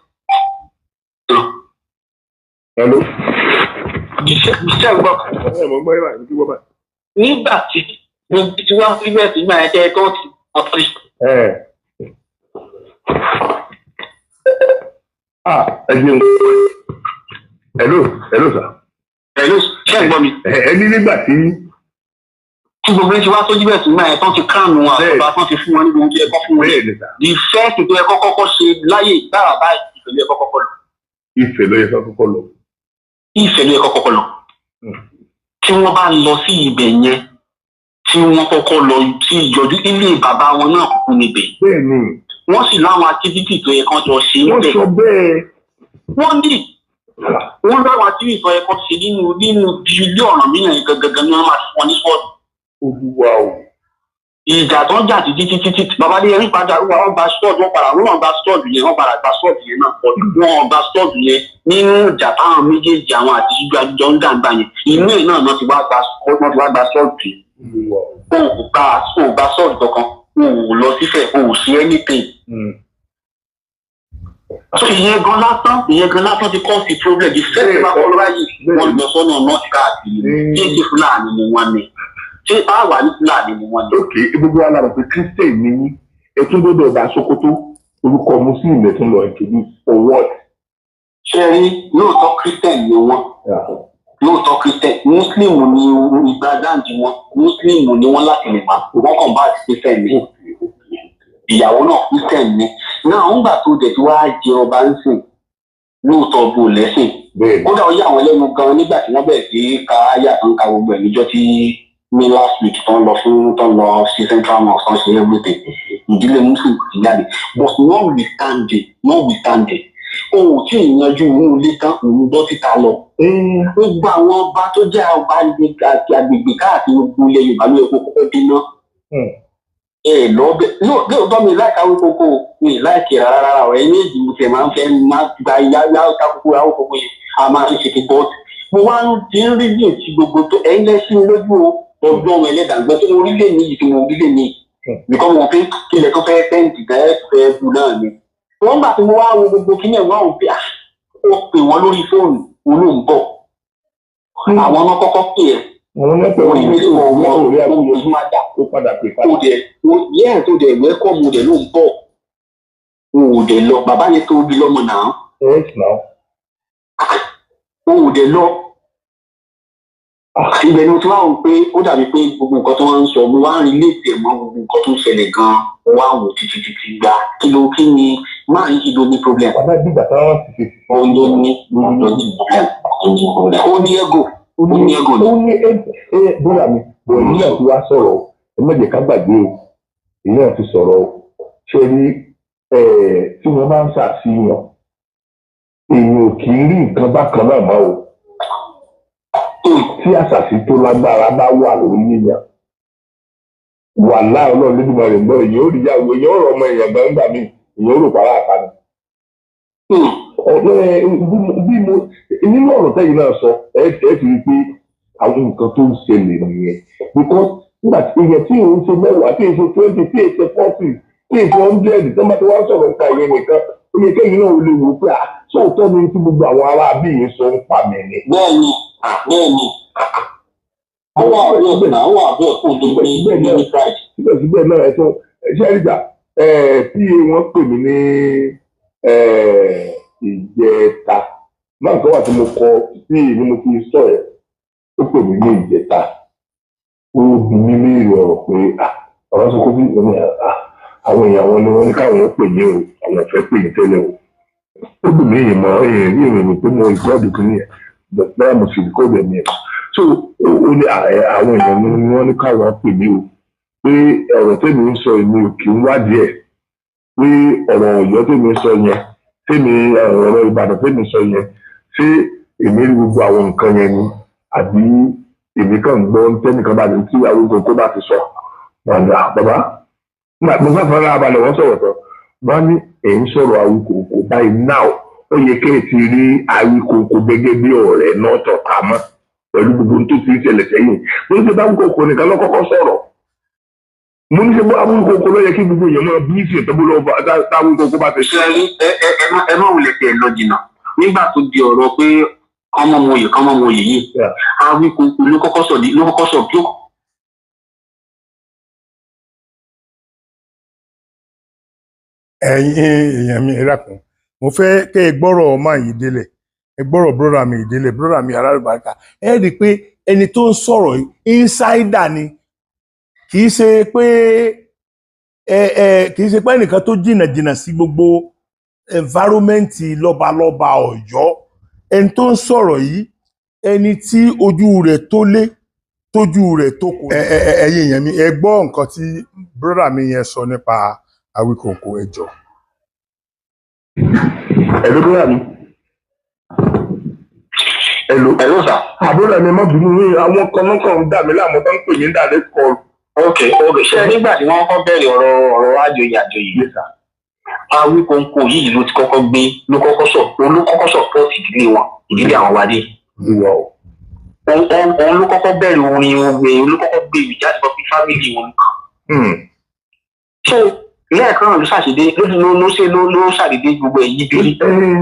Hello. Iṣẹ́ gbọ́. Nígbà tí gbogbo tí wọ́n fi bẹ́ẹ̀ sí máa ẹ̀ tẹ́ tó ti ọ̀tọ̀ rí. Ẹ jẹun. Hello sir. Hello, ṣé ẹ gbọ́ mi? Ẹni nígbà tí gbogbo ẹni tí wá sójú bẹ́ẹ̀ sí máa ẹ̀ tán ti kánú àbúrò tán ti fún wọn ní gbogbo tí ẹ̀kọ́ fún wọn. The first tó ẹ̀kọ́ kọ́kọ́ ṣe láyé ìgbára báyìí ìfẹ̀lẹ́ ẹ̀kọ́ kọ́kọ́ lọ. Ìfẹ̀lẹ́ ẹ̀kọ́ kọ́kọ́ lọ. Tí wọ́n bá lọ sí ibẹ̀ yẹn tí wọ́n kọ́kọ́ lọ sí ìjọjú ilé bàbá wọn náà kúkú níbẹ̀. Bẹ́ẹ̀ni. Wọ́n sì láwọn activity tó yẹ kán jọ ṣe ń bẹ̀. Wọ́n sọ bẹ́ẹ̀. Wọ́n láwọn activity tó yẹ kán ṣe nínú ilé ọ̀ràn mìíràn gangan ní wọ́n máa fún wọn ní sọ́ọ̀dù. Olúwa o. Ìjà tó ń jà títí bàbá dé ẹni padà wọ́n gba sọ́ọ̀dù wọ́n gba sọ́ọ̀dù yẹn wọ́n padà gba sọ́ọ̀dù yẹn náà pọ̀ wọ́n gba sọ́ọ̀dù yẹn nínú ìjà táwọn méjèèjì àwọn àti ṣíjú àjọ ń dàgbà yẹn inú ẹ̀ náà ti wá gba sọ́ọ̀dù yẹn. O gba sọ́ọ̀dù kankan o lọ sífẹ̀ o ṣe anything. So ìyẹn gan lásán ti cause the problem the first time akọlọ báyìí wọ́n lọ sọ́nà náà ti káàkiri ṣé Fúlàní ni wọ́n ní ṣé báwa ní Fúlàní ni wọ́n ní. Ok gbogbo alára pé Christian ní ẹtún gbọ́dọ̀ bá Sókótó orúkọ Muslim ẹtún lọ ìkéde for what. ṣé rí lóòótọ́ Christian ni wọ́n lóòótọ́ Christian Muslim ni ìgbàdáǹdì wọn Muslim ni wọ́n láti lè máa wọ́n kàn bá àti Christian ni ìyàwó náà Christian ni náà ń gbà tó dẹ̀ tí wàá jẹ ọba ń sìn lóòótọ́ bò lẹ́sìn kódà ó yà wọ́n lẹ́nu gan nígbà tí wọ́n bẹ̀rẹ̀ sí ká àyà tó ń ka gbogbo ẹ̀ níjọ́ tí ní last week tó ń lọ sí central mosque tó ń ṣe everything ìdílé Muslim ti jáde but notwithstanding ohun tí ìyanjú inú ilé tán òun gbọ́ títa lọ. Gbogbo àwọn ọba tó jẹ́ ọba agbègbè káàkiri gbogbo ilẹ̀ Yorùbá ló yẹ kó kọ́kọ́ dínà. Lóòótọ́ mi láìka Awíkókó mi láìkè rárá ọ̀rẹ́ méjì mo fẹ́ máa ń fẹ́ máa gba yáyá kákókó Awíkókó yẹn a máa ń ṣe kíkọ́. Mo wá ń ti ń rí bí òtí gbogbo tó ẹ̀yin lẹ́sìn lójú ọdún ọmọ ẹlẹ́dàgbẹ́ tó mo rí lè ní yìí tí mo rí lè ní. Bìkọ́ mo fi kílẹ̀ tó fẹ́ fẹ́ǹtì gan fẹ́ bu náà ni. Wọ́n gbà tí mo wá wo gbogbo kíní ẹ̀wọ̀n àwọn pé ó pè wọ́n lórí fóònù olóńgbò. Àwọn ọmọ kọ́kọ́ pè ẹ́. Àwọn ọmọ pẹ̀lú ìwé orí àbúrò máa dà. Ó padà pè padà. Yẹ́n tó dẹ̀ wẹ́kọ̀ mo dẹ̀ ló ń bọ̀. O ò dẹ̀ lọ bàbá yẹn tó bí lọ́mọ náà. O ò dẹ̀ lọ. Ibẹ̀ ni mo ti wá wò pé ó dàbí pé gbogbo nǹkan tó wá ń sọ mo wá ń rí léèdè mọ́ gbogbo nǹkan tó ń ṣẹlẹ̀ gan-an wá wò títí gba kí ni máa ń kí ló ní problem. Bàbá ìgbà táwọn ti ṣe. Ó ní problem. Ó ní ego. Bóyá mi bọ̀ èyí náà ti wá sọ̀rọ̀ ẹ mọ̀jẹ̀ ká gbàgbé o èyí náà ti sọ̀rọ̀ ṣe rí tí wọ́n bá ń ṣàfihàn èèyàn ò kì í rí nǹkan bákan náà mọ́ o. Tí àṣàṣì tó lágbára bá wà lórí yíyan wàhálà Ọlọ́run lójúmọ́ rẹ̀ gbọ́ èyàn ó rí ìyàwó èyàn ó rọ ọmọ èèyàn gbangba mi èyàn ó rò pàrọ̀ àpáni. bí mo nínú ọ̀rọ̀ tẹ́yìn náà sọ ẹ ti rí i pé àwọn nǹkan tó ń ṣẹlẹ̀ nìyẹn because nígbà tí èèyàn tí òun ṣe mẹ́wàá tí èèyàn ṣe 20 tí èèyàn ṣe 40 tí èèyàn ṣe 100 tó máa ti wá sọ̀rọ̀ nípa ìyẹn nìkan ó yẹ kéyìn náà ó lè wò pé sóòótọ́ ni tí gbogbo àwọn ará bí yìí sọ ń pa mí ni. bẹ́ẹ̀ni àwọn àbúrò náà àwọn àbúrò kò tó gbé ní Friday. síbẹ̀síbẹ̀ náà ẹ̀ tún ṣẹ́ríjà tí wọ́n pè mí ní ìjẹta máa kọ́ wà tí mo kọ tí èmi mo fi sọ ẹ̀ ó pè mí ní ìjẹta ó bí mi ní ìrọ̀rùn pé ọ̀rọ̀ sọ kófí ẹ̀mí àwọn èèyàn wọn ni wọ́n ní káwọn ó pè yín o àwọn ọ̀fẹ́ pè yín tẹ́lẹ̀ o ó bí mi ìmọ̀ èèyàn ní ìròyìn pé mo ìgbọ́dọ̀ kí ni ẹ̀ bẹ́ẹ̀ mo sì kó bẹ̀ mí ẹ̀ so ó ní àwọn èèyàn ni wọ́n ní káwọn pè mí o pé ọ̀rọ̀ tèmi ń sọ èmi ò kì í wádìí ẹ̀ pé ọ̀rọ̀ Ọ̀yọ́ tèmi ń sọ yẹn tèmi ọ̀rọ̀ Ìbàdàn tèmi ń sọ yẹn ṣé èmi rí gbogbo àwọn nǹkan yẹn ni àbí èmi kàn gbọ́ tẹ́nìkan bá mi tí àwọn kókó bá ti sọ bàbá mo fẹ́ fọ́nrán abalẹ̀ wọ́n sọ̀rọ̀ tán bá ní èyí ń sọ̀rọ̀ Awíkòkó báyìí náà ó yẹ kí ẹ ti rí Awíkòkó gẹ́gẹ́ bí ọ̀rẹ́ náà tọ̀ ká mọ́ pẹ̀lú gbogbo tó ti ń ṣẹlẹ̀ sẹ́yìn mo ní ṣe bá Awíkòkó nìkan ló kọ́kọ́ sọ̀rọ̀ mo ní ṣe bá Awíkòkó ló yẹ kí gbogbo èèyàn máa bí ìsìn ìtọ́bó lọ́wọ́ Awíkòkó bá ti ṣe. ẹ má wulẹ̀ tẹ̀ lọ jìnnà nígbà tó di ọ̀rọ̀ pé kọ́mọmọye yìí Awíkòkó ló kọ́kọ́ sọ bí ó. ẹ̀yin èèyàn mi ẹ̀rákùn mo fẹ́ kẹ́ ẹ gbọ́rọ̀ ọmọ yìí délẹ̀ ẹ gbọ́rọ̀ bọ́dà mi ìdílé bọ́dà mi alárùbáríkà ẹ rí i pé ẹni tó ń sọ̀rọ̀ insider ni kì í ṣe pé ẹnìkan tó jìnnà sí gbogbo environment lọ́balọ́ba Ọ̀yọ́ ẹni tó ń sọ̀rọ̀ yìí ẹni tí ojú rẹ̀ tó lé tójú rẹ̀ tó kù. ẹ̀yin èèyàn mi ẹ gbọ́ nǹkan tí bọ́dà mi yẹn sọ nípa Awíkòkó ẹ jọ̀ọ́. ẹ̀rọ bọ́dà mi. Hello sir. àbúrò mi má bínú ní àwọn kan ń dà mí láàmú tó ń pè ní dàdé kọlù. ok ṣe nígbà tí wọ́n kọ́ bẹ̀rẹ̀ ọ̀rọ̀ àjòyè Awíkòkó yìí ló kọ́kọ́ sọ̀pọ̀tì ìdílé wọn ìdílé àwọn wádé. òun ló kọ́kọ́ bẹ̀rẹ̀ orin ló kọ́kọ́ gbé ìjáde lọ sí fámìlì wọn kan. so lẹ́ẹ̀kan ló ṣàṣedé ló ṣàdédé gbogbo èyí bí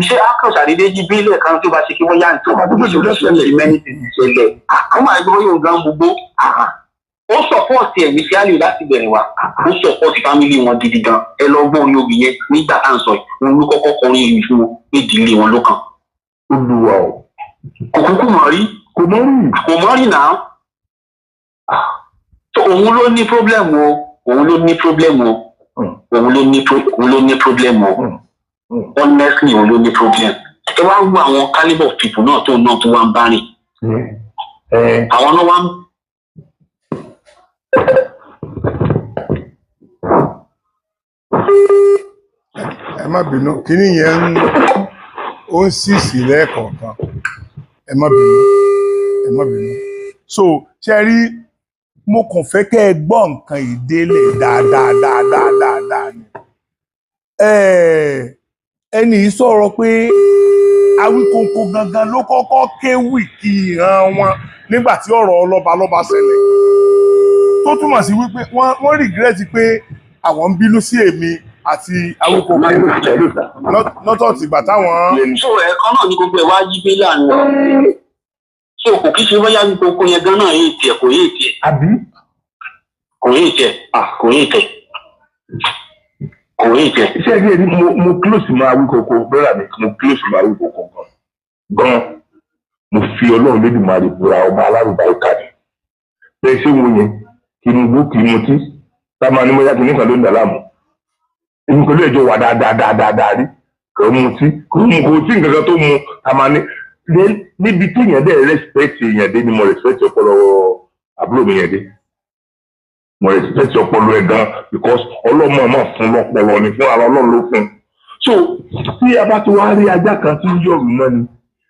ṣé akọ̀ ṣàdédé yí bí lẹ́ẹ̀kan tó bá ṣe kí wọ́n yá nítorí wọn tó ṣe mẹ́rin ti ṣẹlẹ̀ àwọn àgbẹ̀ yóò gan gbogbo ó sọpọ́ọ̀tì ẹ̀mí sí àlè láti bẹ̀rẹ̀ wá ó sọpọ́ọ̀tì fámìlì wọn gidi gan ẹ lọ gbọ́n orin obì yẹn nígbà tá à ń sọ yìí òun ló kọ́kọ́ kọrin ìlú fún wọn pé ìdílé wọn ló kàn. Olúwa o kò kúkú mọ̀ rí náà òun ló ní pírọ́blẹ̀mù honestly òun ló ní problem ẹ wá ń gbọ́ àwọn calibre of people náà tó wá ń bá rìn àwọn náà wá ń. ẹ má bínú kíní yẹn ó ń sísì lẹ́ẹ̀kọ̀ọ̀kan ẹ má bínú so ṣe rí mo kàn fẹ́ kẹ́ ẹ gbọ́ nǹkan ìdélé dáadáa ni ẹni yìí sọ̀rọ̀ pé Awíkòkó gangan ló kọ́kọ́ kéwì kí ìran wọn nígbà tí ọ̀rọ̀ ọlọ́balọ́ba ṣẹlẹ̀ tó túmọ̀ sí wípé wọ́n rìgírẹ́tì pé àwọn ń bínú sí èmi àti Awíkòkó lọ́tọ̀ tìgbà táwọn. so ẹ̀kan náà ní gbogbo ẹ̀ wá yí gbé láàrin so kò kí ṣe bóyá Awíkòkó yẹn gan náà yé tiẹ̀ kò yé tiẹ̀. àbí. kò yé tiẹ̀. iṣẹ́ ẹgbẹ́ ni mo close mọ́ Awíkòkó bẹ́ẹ̀ mi mo close mọ́ Awíkòkó gan mo fi Ọlọ́run Lédùmarè búra ọmọ alárùbáríkà ni bẹ́ẹ̀ ṣé wo yẹn kí n gbó kí n mutí tá a máa ní mo yá kí nìkan ló ń dà láàmú èmi pẹ̀lú ẹjọ́ wà dáadáa rí kò mutí kò tí nǹkan kan tó mu tá a máa ní níbi tí èèyàn dẹ̀ respect èèyàn dé ni mo respect ọpọlọ àbúrò mi yẹn dé. Mo respect ọpọlọ ẹ gan because ọlọ́mọ máa fún lọ́pọlọ ni fún ara Ọlọ́run ló fún. So tí a bá ti wá rí ajá kan tí ń yọ̀rù náà ni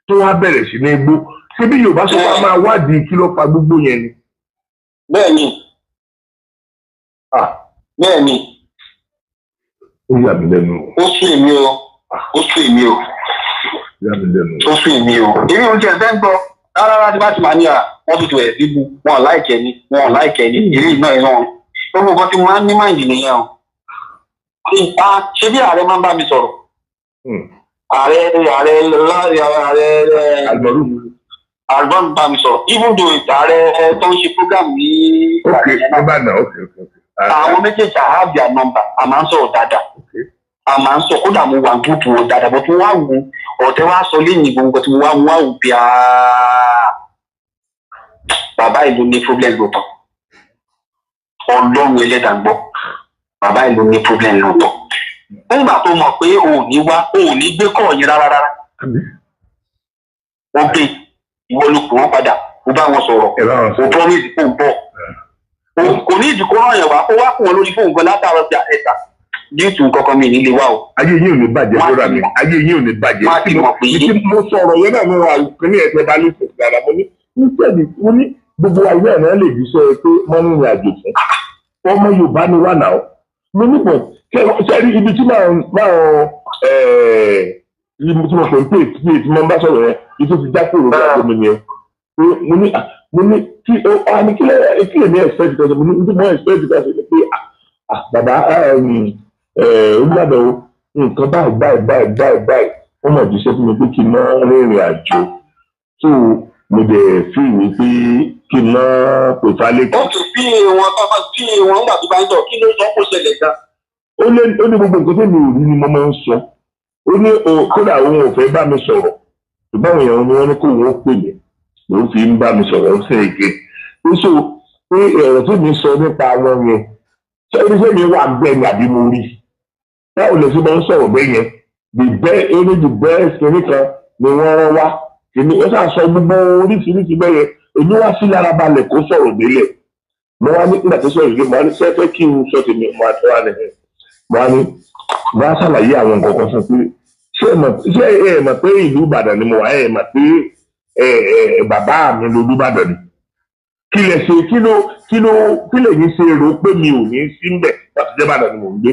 tó wá bẹ̀rẹ̀ sí ní gbó ṣé bí Yorùbá sọ wá máa wádìí kí ló fa gbogbo yẹn ni. bẹ́ẹ̀ni bẹ́ẹ̀ ni ó yà mí lẹ́nu. ó sún èmi o ó sún èmi o yà mí lẹ́nu. ó sún èmi o èmi ò tiẹ̀ fẹ́ ń gbọ́ rárá tí bá ti máa ní wọ́n tún ti wẹ̀ síbu wọn láìkẹ́ ni wọn láìkẹ́ ni èyí náà ìran gbogbo nǹkan tí mo máa ń ní máìndì nìyẹn o ṣé bí ààrẹ máa ń bá mi sọ̀rọ̀ ààrẹ àgbọ̀n bá mi sọ̀rọ̀ even though ààrẹ tó ń ṣe program ní àwọn méjèèjì I have their number a máa ń sọ̀rọ̀ dáadáa a máa ń sọ kódà mo wà gúúpù wọn dáadáa bó tún wá wù ọ̀tẹ̀ wá sọ lẹ́yìn gbogbo tí mo wá wù bí bàbá ìlú ní problem lóòótọ́ ọlọ́run ẹlẹ́dàá gbọ́ bàbá ìlú ní problem lóòótọ́ nígbà tó mọ̀ pé òun ní wá òun ní gbé kọ́ yín rárá wọ́n gbé ìwọ ló pè wọ́n padà ó bá wọn sọ̀rọ̀ ó promise kó bọ̀ kò ní ìdíkọ́ ràn yẹn wá kó wá kún wọn lórí fóun gan látàrọ̀ sí àtẹ̀sà díìtù kankan mi nílé wa o. ayé yín ò ní bàjẹ́ lóra mi ayé yín ò ní bàjẹ́ mo sọ̀rọ̀ yẹn náà nínú àìpínlẹ̀ ẹ̀sẹ̀ bá lóṣù dára mo ní nítorí mo ní gbogbo ayé ẹ̀ náà lè jíṣẹ́ pé wọ́n ń rìn àjò fún ọmọ Yorùbá ni wà náà mo ní bọ̀ sẹ́rí ibi tí máa ibi tí mo pè ń pè tí mo bá sọ̀rọ̀ yẹn ibi tó ti já kúrò ní àgbo mi yẹn mo ní kí lè ní expect kan mo ní mo expect kan ṣe pé bàbá olùdàdàn nǹkan báyìí wọ́n mọ̀ jíṣẹ́ fún mi pé kí n máa rìnrìn àjò tó mo dẹ̀ fi ìwé pé kí n máa pè fálẹ́. ó ti fi wọn pápá tí wọn gbà tó bá ń jọ kí ló sọ kó ṣẹlẹ̀ gan. ó ní gbogbo nǹkan tó mi ò rí ni mo máa ń sọ ó ní kódà òun ò fẹ́ bá mi sọ̀rọ̀ ṣùgbọ́n àwọn èèyàn ni wọ́n ní kó wọ́n pè mí lòun fi ń bá mi sọ̀rọ̀ ó sì èké ó sọ pé ọ̀rọ̀ tó mi sọ nípa àwọn yẹn ṣé mi wà bẹ́ẹ̀ ni àbí mo rí báwo lè ṣe máa ń sọ̀rọ̀ bẹ́ẹ̀ yẹn the best kìíní kan ni wọ́n rán wá kìíní ó sàn sọ gbogbo oríṣiríṣi bẹ́ẹ̀ yẹn èmi wá sí lára balẹ̀ kó sọ̀rọ̀ délẹ̀ mo wá ní nígbà tó sọ̀rọ̀ yìí mo wá ní sẹ́fẹ́ kí n sọ tèmi mo àti wá nìyẹn mo wá ní mo wá ṣàlàyé àwọn nǹkan kan fún pé ṣé ẹ mọ̀ pé ìlú Ìbàdàn ni mo wà ẹ mọ̀ pé bàbá mi ló ìlú Ìbàdàn ni kí lè ṣe kí lè yín ṣe rò pé mi ò ní sí ń bẹ̀ láti jẹ́ Ìbàdàn ni mò ń gbé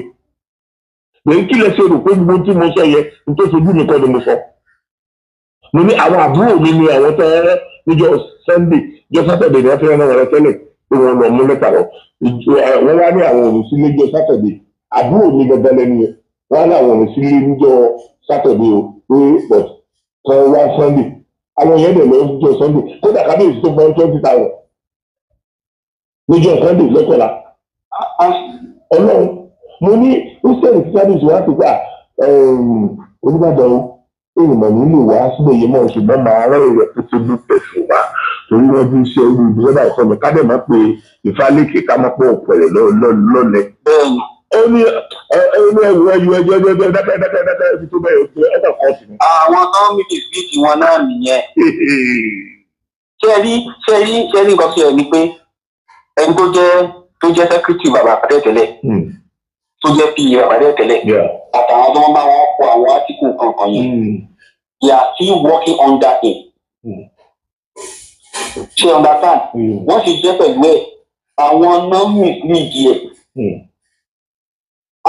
pé kí lè ṣe rò pé gbogbo tí mo sọ yẹ n tó ṣojú mi kọ́ ni mo sọ mo ní àwọn àbúrò mi ni àwọn tẹ́ níjọ́ Sunday níjọ́ Saturday ni wọ́n fẹ́ràn wọn tẹ́lẹ̀ pé wọ́n lọ mú lẹ́tà lọ wọ́n wá ní àwọn òní sílé níjọ́ Saturday àbúrò mi gẹ́gẹ́ lẹ́nu yẹn wọ́n á ní àwọn òní sílé níjọ́ Saturday o pé but kan wá Sunday àwọn yẹn dẹ̀ lọ níjọ́ Sunday kódà kábíyèsí tó gbọ́n 20,000 níjọ́ Sunday lẹ́kọ̀ọ́lá Ọlọ́run mo ní israẹli tí sábìsì wá ti gbà Olúbàdàn èèmọ̀ nílò wá sílẹ̀ yìí mọ̀ ṣùgbọ́n màá rẹ̀ rẹ̀ tó ti bí pẹ̀sùn wá torí wọ́n bí iṣẹ́ orí ìdílé ìfọ́ mi kádẹ́ máa pe ìfálékè ká máa pọ̀ pẹ̀lẹ́ lọ́lẹ̀. ó ní ẹ̀wù ẹjọ́ dáadáa ibi tó bẹ̀rẹ̀ tó ẹ̀dà kan sí. àwọn tó ń mìtì sí tiwọn náà nìyẹn. ṣé rí nǹkan tí ẹ ní pé ẹni tó jẹ́ sẹ́kírítì bàbá àtẹ̀tẹ̀lẹ̀ tó jẹ́ pa bàbá àtẹ̀tẹ̀lẹ̀ àtàwọn tó ń bá wọn kọ àwọn átíkù kankan yẹn they are still working under him. ṣé understand wọ́n ti jẹ́ pẹ̀lú ẹ̀ àwọn náà mú ìdí ẹ̀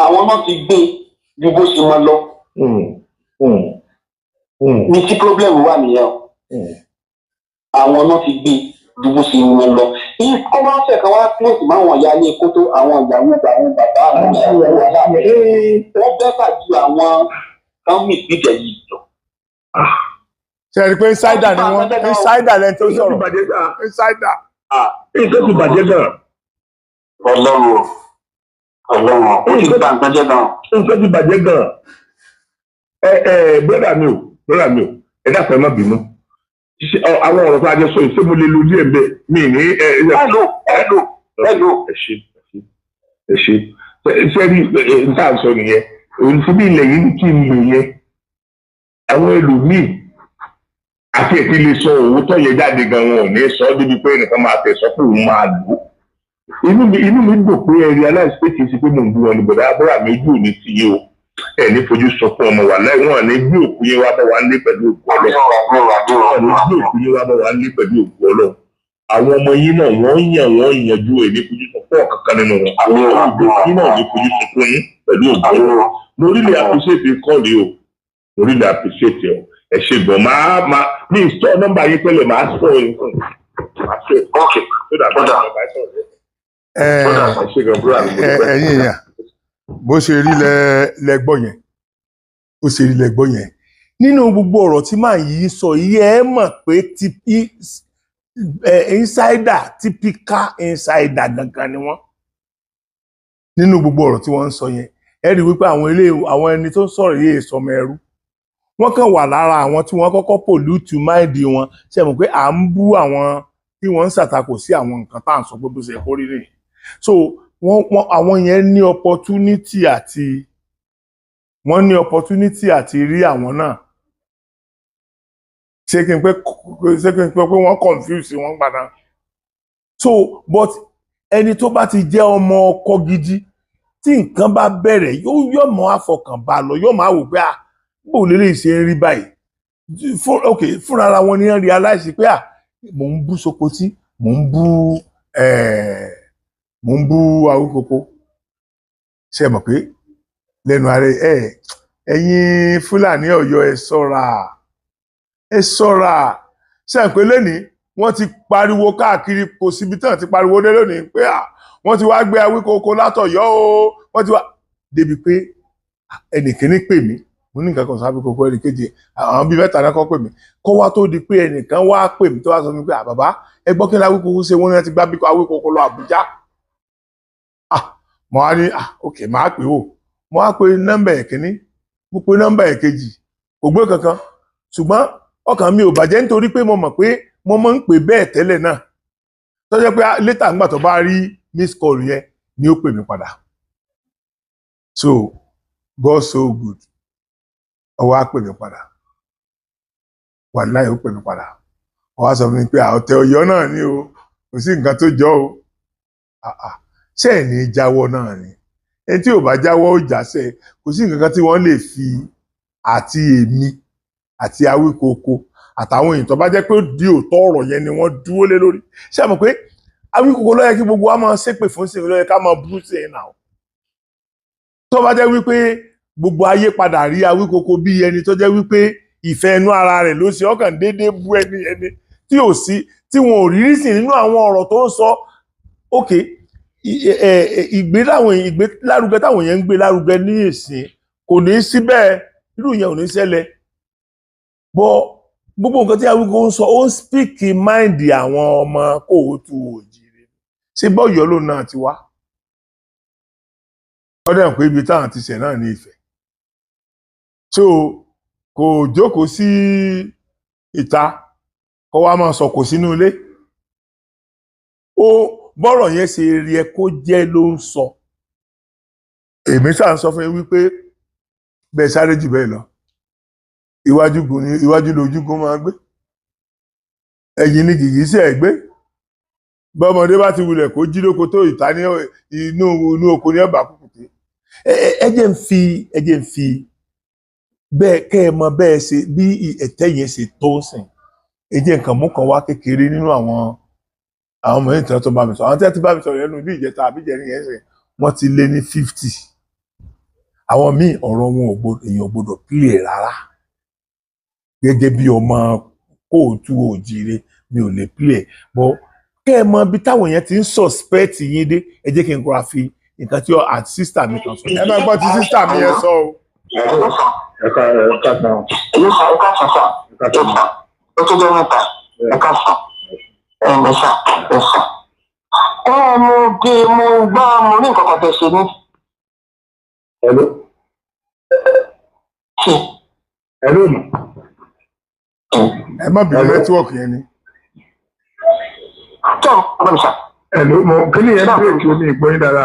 àwọn náà ti gbé ju bó ṣe máa lọ ní tí problem wà nìyẹn àwọn náà ti gbé ju bó ṣe máa lọ kọ́ máa ń fẹ́ kan wá close máa wọ̀n ya ní ikú tó àwọn ìyàwó àwọn bàbá àwọn ìyàwó aláàbò wọ́n bẹ́ẹ̀ ju àwọn káwọn ìpínlẹ̀ yìí lọ. ṣe rí i pé insider ni wọ́n insider lẹ́ni tó sọ̀rọ̀ insider. nǹkan ti bàjẹ́ gan. Ọlọ́run ó ti gba nǹkan jẹ́ gan. nǹkan ti bàjẹ́ gan. brother mi ò ẹ dákun ẹ má bínú àwọn ọ̀rọ̀ tó a jẹ sọ yìí ṣé mo lè lo díẹ̀ bẹ́ẹ̀ mi ní hello. ẹ ṣe ṣe rí nǹkan sọ nìyẹn òǹtí ilẹ̀ yìí kí n lò yẹn àwọn ẹlòmíì àti ètí lè sọ òótọ́ yẹn jáde gan wọn ò ní sọ ọ́ débi pé nìkan máa tẹ̀sọ́ pé òun máa lò ó inú mi dùn pé ẹ realize pé kì í ṣe pé mò ń bu wọn ní bọ̀dá abúlé mi ojú òní ti yé o ẹ ní fojú sọ fún ọmọ wa láì wọn ní gbé òkú yẹn wá bá wa ń lé pẹ̀lú òkú Ọlọ́run wọn ní gbé òkú yẹn wá bá wa ń lé pẹ̀lú òkú Ọlọ́run àwọn ọmọ yín náà wọ́n yanjú ẹ̀ ní fojú sunkún ọ̀kankan nínú wọn. àwọn òbí yín náà ní fojú sunkún yín pẹ̀lú òbí. mo really appreciate kọ́ọ̀lì o, mo really appreciate o. ẹ ṣe gan máa mi sọ nọ́mbà yín pẹ̀lẹ́ máa sọ yín fún mi. ok so that bọ́dà ẹ ṣe gan búrọ̀ àmì. ẹ̀yin èèyàn bó ṣe rí lẹ́gbọ́ yẹn ó ṣe rí lẹ́gbọ́ yẹn nínú gbogbo ọ̀rọ̀ tí màá yí sọ yìí ẹ mọ̀ pé insider typical insider gangan ni wọ́n nínú gbogbo ọ̀rọ̀ tí wọ́n ń sọ yẹn ẹ rí wípé àwọn ẹni tó ń sọ̀rọ̀ yìí sọmọ ẹrú wọ́n kàn wà lára àwọn tí wọ́n kọ́kọ́ pollute mind wọn ṣe mọ̀ pé à ń bú àwọn tí wọ́n ń ṣàtakò sí àwọn nǹkan tá à ń sọ pé bó ṣe kó rí rèé so àwọn yẹn ní opportunity àti rí àwọn náà ṣé kí n pé wọ́n confuse wọn padà so but ẹni tó bá ti jẹ́ ọmọ ọkọ gidi tí nǹkan bá bẹ̀rẹ̀ yóò mọ àfọkànbá lọ yóò máa wò pé bó lè lè ṣe ń rí báyìí fúnra ara wọn ni wọ́n realize pé mò ń bú Sokoti mò ń bú Awíkókó ṣe mọ̀ pé lẹ́nu ààrẹ ẹ̀yin Fúlàní Ọ̀yọ́ ẹ ṣọ́ra ṣe pé lẹ́ni wọ́n ti pariwo káàkiri kò síbi tán ti pariwo dé lónìí pé wọ́n ti wá gbé Awíkókó látọ̀yọ́ o wọ́n ti wá débi pé ẹnìkíní pè mí mo ní nǹkan kan sọ Awíkókó ẹnìkejì àwọn bíi mẹ́ta náà kọ́ pè mí kó wá tó di pé ẹnìkan wá pè mí tó wá sọ fún mi pé bàbá ẹ gbọ́ kí ni Awíkókó ṣe wọ́n ní wọ́n ti gbá Awíkókó lọ Àbújá mo wá ní ok máa pè ó mo wá pe nọ́mbà ẹ̀kíní mo pe nọ́mbà ẹ̀kejì kò gbé kankan ṣùgbọ́n ọkàn mi ò bàjẹ́ nítorí pé mo mọ̀ pé mo máa ń pè bẹ́ẹ̀ tẹ́lẹ̀ náà tó jẹ́ pé létà ńgbà tó bá rí miss call yẹn ni ó pè mí padà so God so good ọwọ́ á pè mí padà wàláhì ó pè mí padà ọwọ́ á sọ fún mi pé ọ̀tẹ̀ Ọ̀yọ́ náà ni o kò sí nǹkan tó jọ o ṣé ẹ̀ ní jáwọ́ náà ni ẹni tí ò bá jáwọ́ ó jásẹ̀ kò sí nǹkan kan tí wọ́n lè fi àti èmi àti Awíkókó àtàwọn èèyàn tó bá jẹ́ pé di òótọ́ ọ̀rọ̀ yẹn ni wọ́n dúró lé lórí ṣé mọ̀ pé Awíkókó ló yẹ kí gbogbo wa máa ṣépè fún sí ló yẹ ká máa bú sí náà tó bá jẹ́ wípé gbogbo ayé padà rí Awíkókó bí ẹni tó jẹ́ wípé ìfẹ́ inú ara rẹ̀ ló ṣe ọkàn déédéé bú ẹni tí ò sí tí wọn ò rí sí nínú àwọn ọ̀rọ̀ tó ń sọ ókè ìgbélárugẹ táwọn yẹn ń gbé lárugẹ ní ìsìn kò ní síbẹ̀ irú yẹn ò ní ṣẹlẹ̀ bọ́ gbogbo nǹkan tí Awíkókó ń sọ ó ń speak mind àwọn ọmọ Kóòtù Òjìrè ṣé bọ́yọ̀ ló náà ti wá ọdẹ pé ibi táwọn ti ṣẹ̀ náà ní Ifẹ̀ so kò jókòó sí ìta kó wá máa sọ̀kò sínú ilé ó bọ́rọ̀ yẹn ṣe rí ẹ kó jẹ́ ló ń sọ èmi ṣáà ń sọ fún yín wípé bẹ́ẹ̀ sáré jù bẹ́ẹ̀ lọ iwájú lójúgun máa gbé ẹ̀yìn ní gìgísẹ̀ ẹ̀ gbé bọ́mọdé bá ti wulẹ̀ kó jí lóko tó ìta ní inú oko ní ọ̀bà kùkùté ẹ jẹ́ ń fi bẹ́ẹ̀ kẹ́ ẹ mọ bẹ́ẹ̀ ṣe bí ẹ̀tẹ́ yẹn ṣe tó sìn ẹ jẹ́ nǹkan mú kan wá kékeré nínú àwọn ọmọ yìí tó bá mi sọ àwọn tí wọ́n ti bá mi sọ lẹ́nu bí ìjẹta àbí ìjẹrin yẹn ṣe wọ́n ti lé ní 50 àwọn míì ọ̀rọ̀ wọn èèyàn ò gbọdọ̀ pílè rárá gẹ́gẹ́ bí ọmọ Kóòtù Òjìrè mi ò lè pílè bọ́ kẹ́ ẹ mọ bí táwọn yẹn ti ń suspect yín dé ẹ jẹ́ kí n kọ́ra fi nǹkan tí àti sísítà mi kan sọ ẹ máa gbọ́ tí sísítà mi yẹn sọ o. mo gbọ́ mo ní nǹkan kan tẹ́ ṣe ní. Hello mi. ẹ má bínú nẹ́tíwọ̀kì yẹn ni. tó ọgbọ́n mi sà. Hello mo kí ni yẹn bírèkì omi ìgbóyin dára.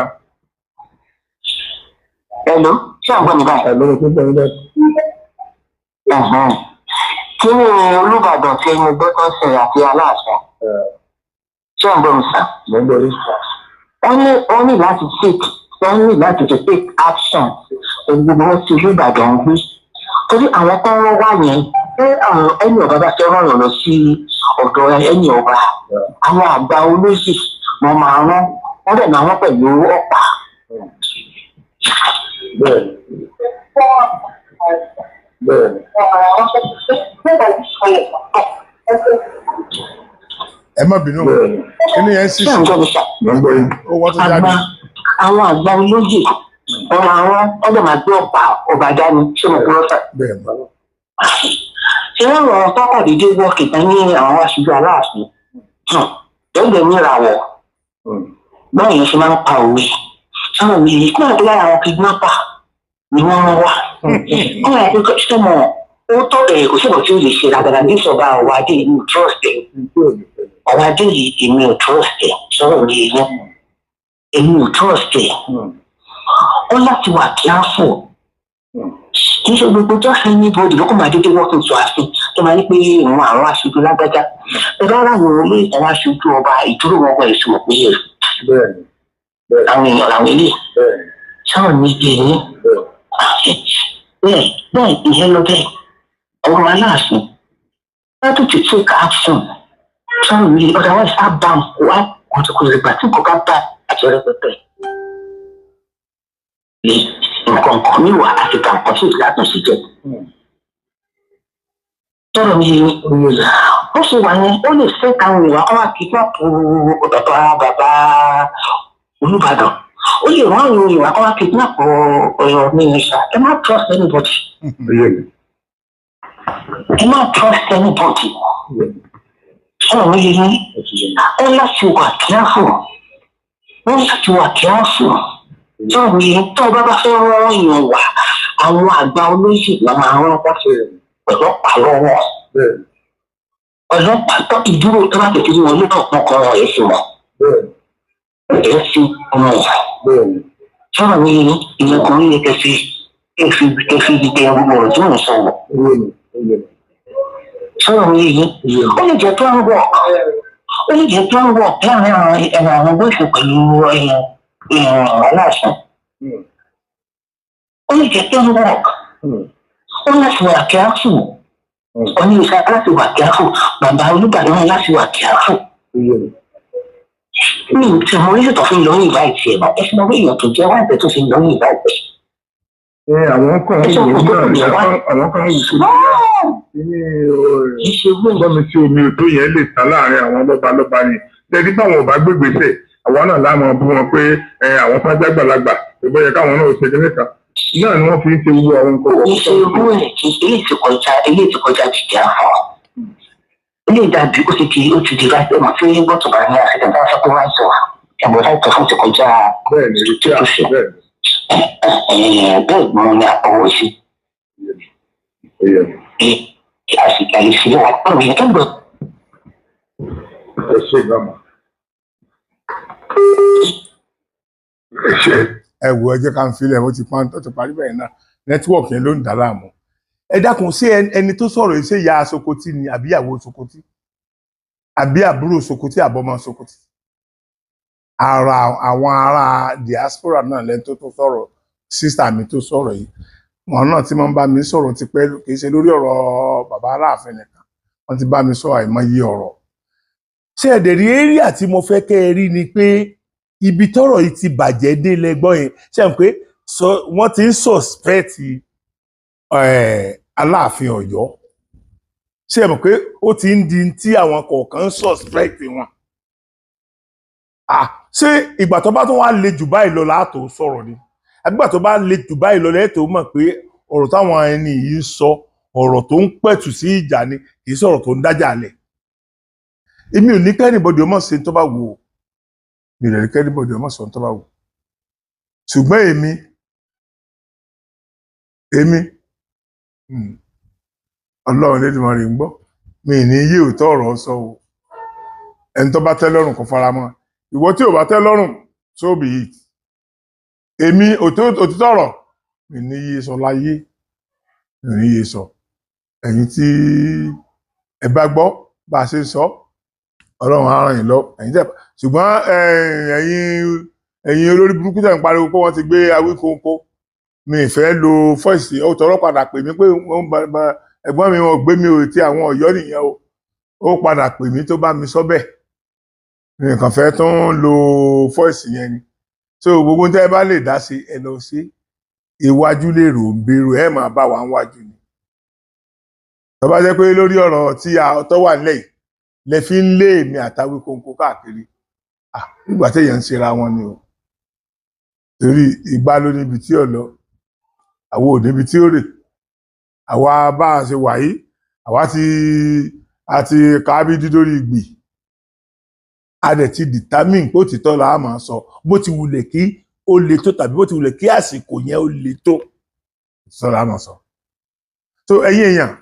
Hello ṣé àgbọn mi báyìí. Hello mo tún bẹ̀rẹ̀ bẹ́ẹ̀. kí ni Olúbàdàn tí mo gbọ́ tó ń sìn àti Aláàfin ṣé àgbọn mi sà. Mo ń bọ̀ yìí. wọ́n ní láti take action gbogbo wọn ti Olúbàdàn ń gbé torí àwọn tó ń wá yẹn pé àwọn ẹni ọ̀gá bá fẹ́ rán yàn lọ sí ọ̀dọ̀ ẹ̀yìn ọba àwọn àgbà olóyè wọn máa rán wọn dẹ̀ máa rán pẹ̀lú ọ̀pá. ẹ má bínú kí ni yẹn sì ṣé sí ǹjọ́ mi sà ó wọ́n tó jáde. àwọn àgbà olóyè wọn máa rán wọn dẹ̀ máa gbé ọ̀pá ọba dání ṣé mo kúrò sà. bẹ́ẹ̀ ni ṣé wọ́n rọ pápá dídé wọ́ọ̀kì tán ní àwọn aṣojú aláàfin lẹ́gbẹ̀ẹ́ mìíràwọ̀ báwo yẹn ṣe máa ń pa òwe àwọn òwe yìí náà tó lára àwọn kidnapper ni wọ́n rán wá. wọ́n yà pé ṣé mo ó tọ́ kò sí ìbọn tí ó lè ṣe dáadáa ní ìṣọba ọ̀wádé èmi ò trust ẹ̀ ọ̀wádé yìí èmi ò trust ẹ̀ sọ̀rọ̀ mi yẹn èmi ò trust ẹ̀ ó láti wà careful kì í ṣe gbogbo just anybody ló kọ́ máa dédé wọ́n tó sọ àfin tó máa ní pé òun àwọn aṣojú lágbájá ẹ̀rọ àwọn olóyè àwọn aṣojú ọba ìdúró wọn wọ̀ èso pé àwọn èèyàn làwọn ilé sáwọn ní ibi ní bẹ́ẹ̀ ìyẹn lọ bẹ́ẹ̀ ọ̀rọ̀ aláàfin láti ti take action sáwọn ní otherwise á bá wà kùtùkùtù ìgbà tí kò bá bá àti rẹpẹtẹ nǹkan kan mi wà àti kàǹkan sí ìlàtúnṣe jẹ. Tọ́rọ̀ mi ó ṣe wà yẹn ó lè fẹ́ káwọn ìwà ọ̀rọ̀ àkíkọ́pù bàbá Olúbàdàn ó lè rán àwọn ìwà ọ̀rọ̀ àkíkọ́pù ọ̀rọ̀ mínísà ẹ má trust anybody. Ẹ má trust anybody. Tọ́rọ̀ mi ó láti wà careful sọ̀rọ̀ yìí tó o bá fẹ́ rán èèyàn wá àwọn àgbà olóyè la máa rán pàṣẹ ọlọ́pàá lọ́wọ́ ọlọ́pàá tó ìdúró tó bá tètè wọn ló kàn kọ́ ẹ̀ sí wọn ẹ̀ sí ọmọ sọ̀rọ̀ yìí ìyẹ̀kùnrin yẹn kẹfì ìdíje ọgbọ̀n tí wọ́n sọ̀rọ̀ sọ̀rọ̀ yìí ó lè jẹ́ plan work láàrin àwọn gbèsè pẹ̀lú aláṣẹ ó lè jẹ́ pé ń wọ̀ ó láti wà kíáfù ó ní ìṣe láti wà kíáfù bàbá Olúbàdàn láti wà kíáfù mi ò tí mo rí ìtọ́ fún lọ́yìn ìbá ìtì ẹ̀ bá ẹ fún ọwọ́ èèyàn tó jẹ́ wá ìbẹ̀ tó fi lọ́yìn ìbá ìtì. àwọn kan ń wò àwọn kan ń wò gbọ́mi tí omi odó yẹn lè ta láàrin àwọn lọ́balọ́ba ni lẹ́ni báwọn ò bá gbégbèsè àwọn náà láwọn bú wọn pé àwọn fájá gbàlagbà ìbọn yẹ káwọn náà ṣe kíníkà náà ni wọ́n fi ń ṣe wú àwọn nǹkan wọ́n. ìṣe owó ẹ̀ kì í ilé ti kọjá dìde àwọn ilé ìdàbí ó ti di láti ọmọ tí bọ́tù bá ní àṣẹ tẹ̀lé aṣọ tó máa ń sọ ẹ̀bùn láìpẹ́ fún ti kọjá bẹ́ẹ̀ ni tí a ṣe bẹ́ẹ̀ bẹ́ẹ̀ gbọ́n ní àpọ̀wọ̀ sí. àṣìkà ìṣẹ̀lẹ̀ wà pẹ̀lú ìkẹ́gbọ̀n. ẹ ṣe ìgbàmọ̀. ẹ wo ẹ jẹ́ ká ń filẹ̀ ó ti parí bẹ́ẹ̀ náà nẹ́tíwọ̀kì yẹn ló ń dà láàmú. ẹ dákun sí ẹni tó sọ̀rọ̀ yìí ṣé ìyá Sokoti ni àbí ìyàwó Sokoti àbí àbúrò Sokoti àbọ̀mọ Sokoti. àwọn ará diaspora náà lẹ́ni tó sọ̀rọ̀ sísà mi tó sọ̀rọ̀ yìí wọn náà tí wọ́n bá mi sọ̀rọ̀ ti pẹ́ kì í ṣe lórí ọ̀rọ̀ bàbá Aláàfin nìkan wọ́n ti bá mi sọ àìmọye ọ̀rọ̀. ṣé ẹ̀dẹ̀ rí area tí mo fẹ́ kẹ́ ẹ rí ni pé ibi tọ́rọ̀ yìí ti bàjẹ́ dé lẹ́gbọ́n yẹn ṣe ń pé wọ́n ti ń suspect Aláàfin Ọ̀yọ́ ṣe mọ̀ pé ó ti ń di tí àwọn kọ̀ọ̀kan ń suspect wọn. ṣé ìgbà tó bá tún wá le jù báyìí lọ láàtò sọ̀rọ̀ ni àgbà tó bá le jù báyìí lọ lẹ́tọ̀ọ́ mọ̀ pé ọ̀rọ̀ táwọn ẹni yìí ń sọ ọ̀rọ̀ tó ń pẹ̀tù sí ìjà ni kì í sọ̀rọ̀ tó ń dájà lẹ̀. èmi ò ní kẹ́nìbọ̀dì ọmọ ṣe tó bá wù ú mi rẹ̀ ní kẹ́nìbọ̀dì ọmọ ṣe tó bá wù ú ṣùgbọ́n èmi Ọlọ́run Elédùmarè ń gbọ́ mi ní yí òótọ́ ọ̀rọ̀ sọ o ẹni tó bá tẹ́ lọ́rùn kó fara mọ́ ìwọ tí ò bá tẹ́ lọ́rùn so be it èmi òtítọ́ ọ̀rọ̀ mi ní yí sọ láyé mi ní yí sọ ẹ̀yin tí ẹ bá gbọ́ bá a ṣe sọ Ọlọ́run á ràn yín lọ ẹ̀yin tẹ́ ṣùgbọ́n ẹ̀yin olórí burúkú tẹ̀ ń pariwo pé wọ́n ti gbé Awíkonko mi ìfẹ́ lo fọ́ìsì ó tọrọ padà pè mí pé ẹ̀gbọ́n mi wọn gbé mi ò tí àwọn Ọ̀yọ́ nìyẹn o ó padà pè mí tó bá mi sọ bẹ́ẹ̀ nǹkan fẹ́ tó ń lo fọ́ìsì yẹn ni so gbogbo tẹ́ ẹ bá lè dá sí ẹ lọ sí iwájú lè rò ń bèrò ẹ máa bá wa wájú ni tó bá jẹ́ pé lórí ọ̀rọ̀ tí a tó wà nílẹ̀ yìí lẹ fi ń lé èmi àtàwé kónkó káàkiri nígbà téèyàn ń ṣera wọn ni o torí ìgbà ló níbi tí ò lọ àwọn ò níbi tí ó rè àwa bá a ṣe wà yìí àwa àti kábídí lórí ìgbì a dẹ̀ ti determine pé òtítọ́ la máa sọ bó ti wulẹ̀ kí ó le tó tàbí bó ti wulẹ̀ kí àsìkò yẹn ó le tó òtítọ́ la máa sọ. so ẹ̀yin èèyàn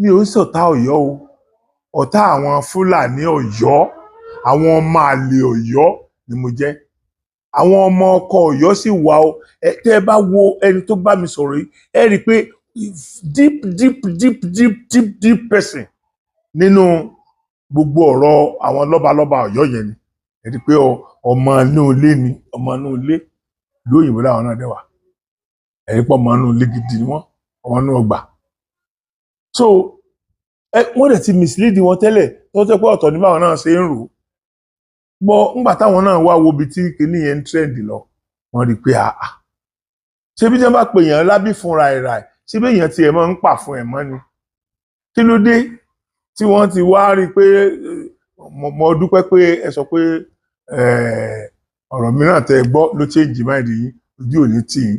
mi ò ń ṣọ̀tá Ọ̀yọ́ o ọ̀tá àwọn Fúlàní Ọ̀yọ́ àwọn ọmọ àlè Ọ̀yọ́ ni mo jẹ́ àwọn ọmọ ọkọ Ọ̀yọ́ sì wà o tẹ́ ẹ bá wo ẹni tó bá mi sọ̀rọ̀ yìí ẹ rí i pé deep person nínú gbogbo ọ̀rọ̀ àwọn lọ́balọ́ba Ọ̀yọ́ yẹn ni ẹ rí i pé ọmọ inú ilé ni ọmọ inú ilé lóyìnbó láwọn náà dẹwà ẹ rí i pé ọmọ inú ilé gidi ni wọ́n ọmọ inú ọgbà so wọ́n dẹ̀ ti mislead wọn tẹ́lẹ̀ tó tẹ́ pé ọ̀tọ̀ ní báwọn náà ṣe ń rò ó gbọ́ ńgbà táwọn náà wá wo ibi tí kinní yẹn ń trend lọ wọ́n rí i pé ṣé bí wọ́n bá pè yàn lábí fúnra ẹ̀rà ṣé bí èèyàn tiẹ̀ máa ń pà fún ẹ̀ mọ́ ni kí ló dé tí wọ́n ti wá rí i pé mo dúpẹ́ pé ẹ sọ pé ọ̀rọ̀ mìíràn tẹ́ gbọ́ ló change mind yín ojú ò ní tì í